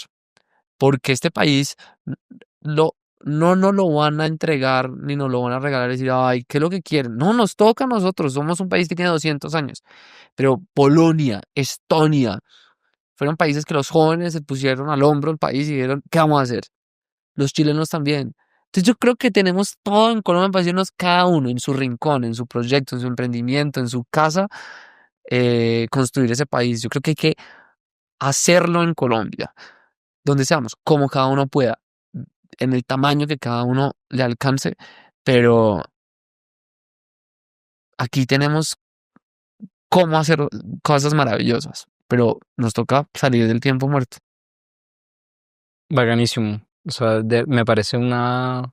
Porque este país lo, no nos lo van a entregar ni nos lo van a regalar y decir, ay, ¿qué es lo que quieren? No, nos toca a nosotros, somos un país que tiene 200 años, pero Polonia, Estonia, fueron países que los jóvenes se pusieron al hombro el país y dijeron, ¿qué vamos a hacer? Los chilenos también. Entonces yo creo que tenemos todo en Colombia para decirnos cada uno en su rincón, en su proyecto, en su emprendimiento, en su casa, construir ese país. Yo creo que hay que hacerlo en Colombia donde seamos, como cada uno pueda, en el tamaño que cada uno le alcance, pero aquí tenemos cómo hacer cosas maravillosas, pero nos toca salir del tiempo muerto. Bacanísimo. O sea, me parece una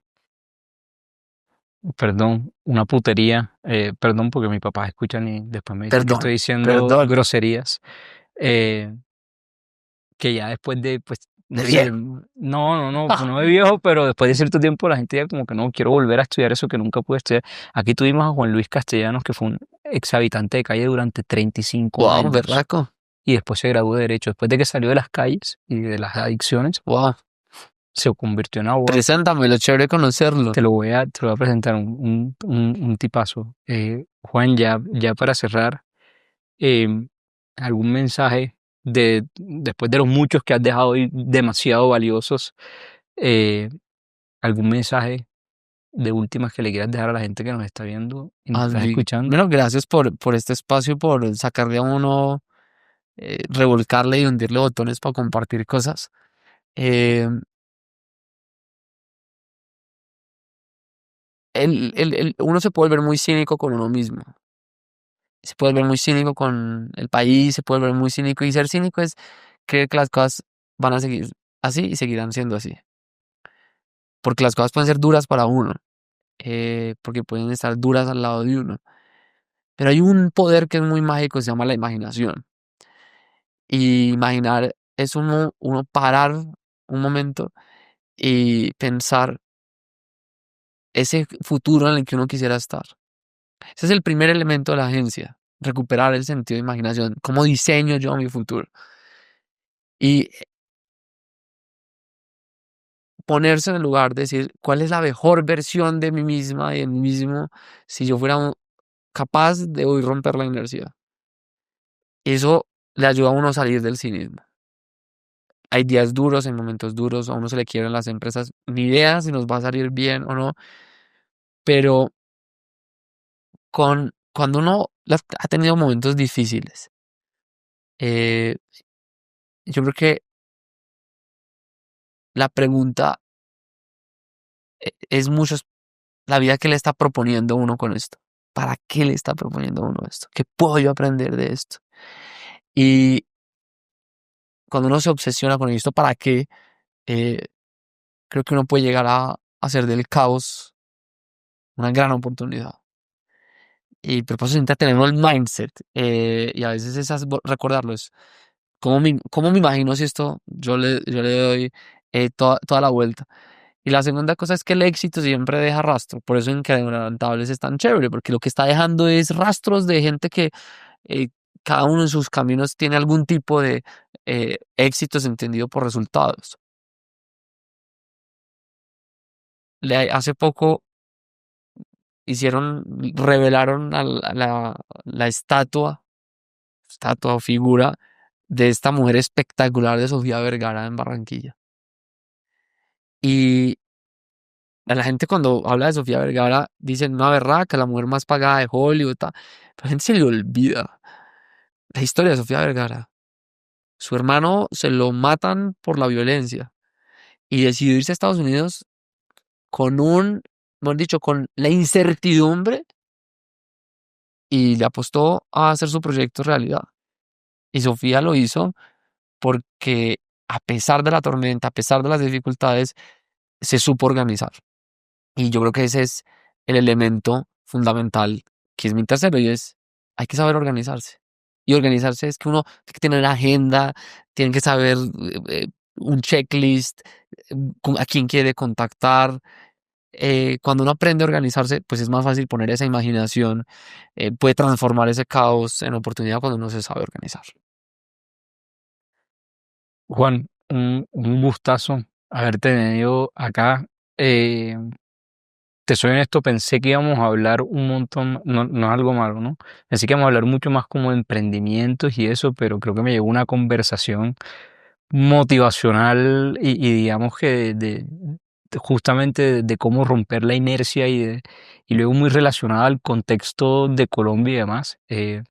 putería. Perdón porque mi papá escuchan y después me dicen que Perdón, estoy diciendo perdón, groserías. eh, que ya después de, pues, de no sé, viejo. pues no de viejo, pero después de cierto tiempo la gente ya como que no, quiero volver a estudiar eso que nunca pude estudiar. Aquí tuvimos a Juan Luis Castellanos, que fue un ex habitante de calle durante 35 Wow, años berraco. y después se graduó de Derecho. Después de que salió de las calles y de las adicciones, Wow. se convirtió en abogado. Preséntamelo, chévere conocerlo. Te lo voy a presentar, un tipazo. Juan, ya para cerrar, algún mensaje después de los muchos que has dejado hoy demasiado valiosos, algún mensaje de últimas que le quieras dejar a la gente que nos está viendo y nos está escuchando. Bueno, gracias por este espacio, por sacarle a uno, revolcarle y hundirle botones para compartir cosas. Eh, Uno se puede volver muy cínico con uno mismo. Se puede volver muy cínico con el país, se puede volver muy cínico. Y ser cínico es creer que las cosas van a seguir así y seguirán siendo así. Porque las cosas pueden ser duras para uno, porque pueden estar duras al lado de uno. Pero hay un poder que es muy mágico, se llama la imaginación. Y imaginar es uno parar un momento y pensar ese futuro en el que uno quisiera estar. Ese es el primer elemento de la agencia, recuperar el sentido de imaginación. ¿Cómo diseño yo mi futuro? Y ponerse en el lugar de decir, ¿cuál es la mejor versión de mí misma y de mí mismo si yo fuera capaz de hoy romper la inercia? Eso le ayuda a uno a salir del cinismo. Hay días duros, hay momentos duros, a uno se le quiebran las empresas, ni idea si nos va a salir bien o no, pero cuando uno ha tenido momentos difíciles, eh, yo creo que la pregunta es mucho la vida que le está proponiendo uno con esto. ¿Para qué le está proponiendo uno esto? ¿Qué puedo yo aprender de esto? Y cuando uno se obsesiona con esto, ¿para qué? Eh, Creo que uno puede llegar a hacer del caos una gran oportunidad. Y pero por eso necesita tener uno el mindset. Y a veces recordarlo es cómo me imagino si esto yo le doy toda la vuelta. Y la segunda cosa es que el éxito siempre deja rastro. Por eso Inquebrantables es tan chévere, porque lo que está dejando es rastros de gente que eh, cada uno en sus caminos tiene algún tipo de éxitos entendido por resultados. Hace poco revelaron la estatua o figura de esta mujer espectacular de Sofía Vergara en Barranquilla. Y a la gente cuando habla de Sofía Vergara dicen una berraca, la mujer más pagada de Hollywood, pero a la gente se le olvida la historia de Sofía Vergara. Su hermano se lo matan por la violencia y decidió irse a Estados Unidos mejor dicho, con la incertidumbre y le apostó a hacer su proyecto realidad. Y Sofía lo hizo porque a pesar de la tormenta, a pesar de las dificultades, se supo organizar. Y yo creo que ese es el elemento fundamental, que es mi tercero, y es, hay que saber organizarse. Y organizarse es que uno tiene que tener una agenda, tiene que saber un checklist, a quién quiere contactar. Cuando uno aprende a organizarse, pues es más fácil poner esa imaginación, puede transformar ese caos en oportunidad cuando uno se sabe organizar. Juan, un gustazo haberte tenido acá. Eh, Te soy honesto, pensé que íbamos a hablar un montón, no, no es algo malo, ¿no? Pensé que íbamos a hablar mucho más como de emprendimientos y eso, pero creo que me llegó una conversación motivacional y digamos que justamente de cómo romper la inercia y luego muy relacionada al contexto de Colombia y demás, que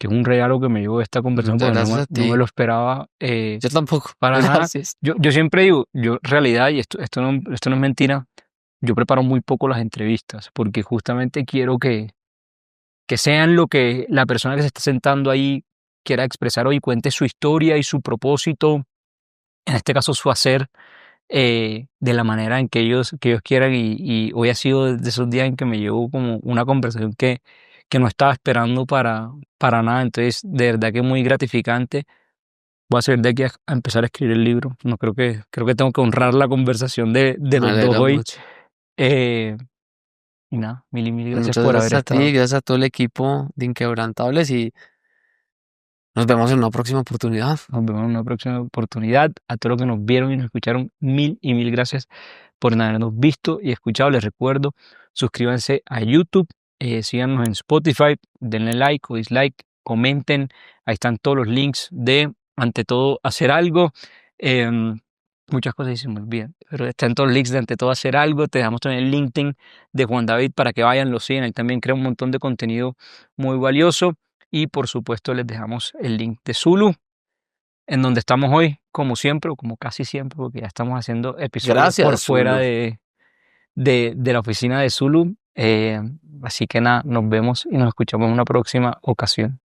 es un regalo que me llevó esta conversación Muchas porque gracias a no me ti. lo esperaba Yo tampoco. para nada. Gracias. Yo siempre digo, yo en realidad, y esto no es mentira, yo preparo muy poco las entrevistas porque justamente quiero que sean lo que la persona que se está sentando ahí quiera expresar hoy, cuente su historia y su propósito, en este caso su hacer, de la manera en que ellos quieran. Y hoy ha sido de esos días en que me llevó como una conversación que no estaba esperando para nada. Entonces, de verdad que muy gratificante. Voy a seguir de aquí a empezar a escribir el libro. No creo que tengo que honrar la conversación de Me los dos alegra hoy. mucho. Eh, y nada, mil y mil gracias Muchas por haber gracias a ti, estado. gracias a todo el equipo de Inquebrantables y Nos vemos en una próxima oportunidad. Nos vemos en una próxima oportunidad. A todos los que nos vieron y nos escucharon, mil y mil gracias por habernos visto y escuchado. Les recuerdo, suscríbanse a YouTube, síganos en Spotify, denle like o dislike, comenten. Ahí están todos los links de, ante todo, hacer algo. Muchas cosas y se me olvidan, pero están todos los links de ante todo hacer algo. Te dejamos también el LinkedIn de Juan David para que vayan, lo sigan. Él también crea un montón de contenido muy valioso. Y por supuesto les dejamos el link de Zulu, en donde estamos hoy, como siempre, o como casi siempre, porque ya estamos haciendo episodios Gracias, por fuera Zulu. de la oficina de Zulu. Así que nada, nos vemos y nos escuchamos en una próxima ocasión.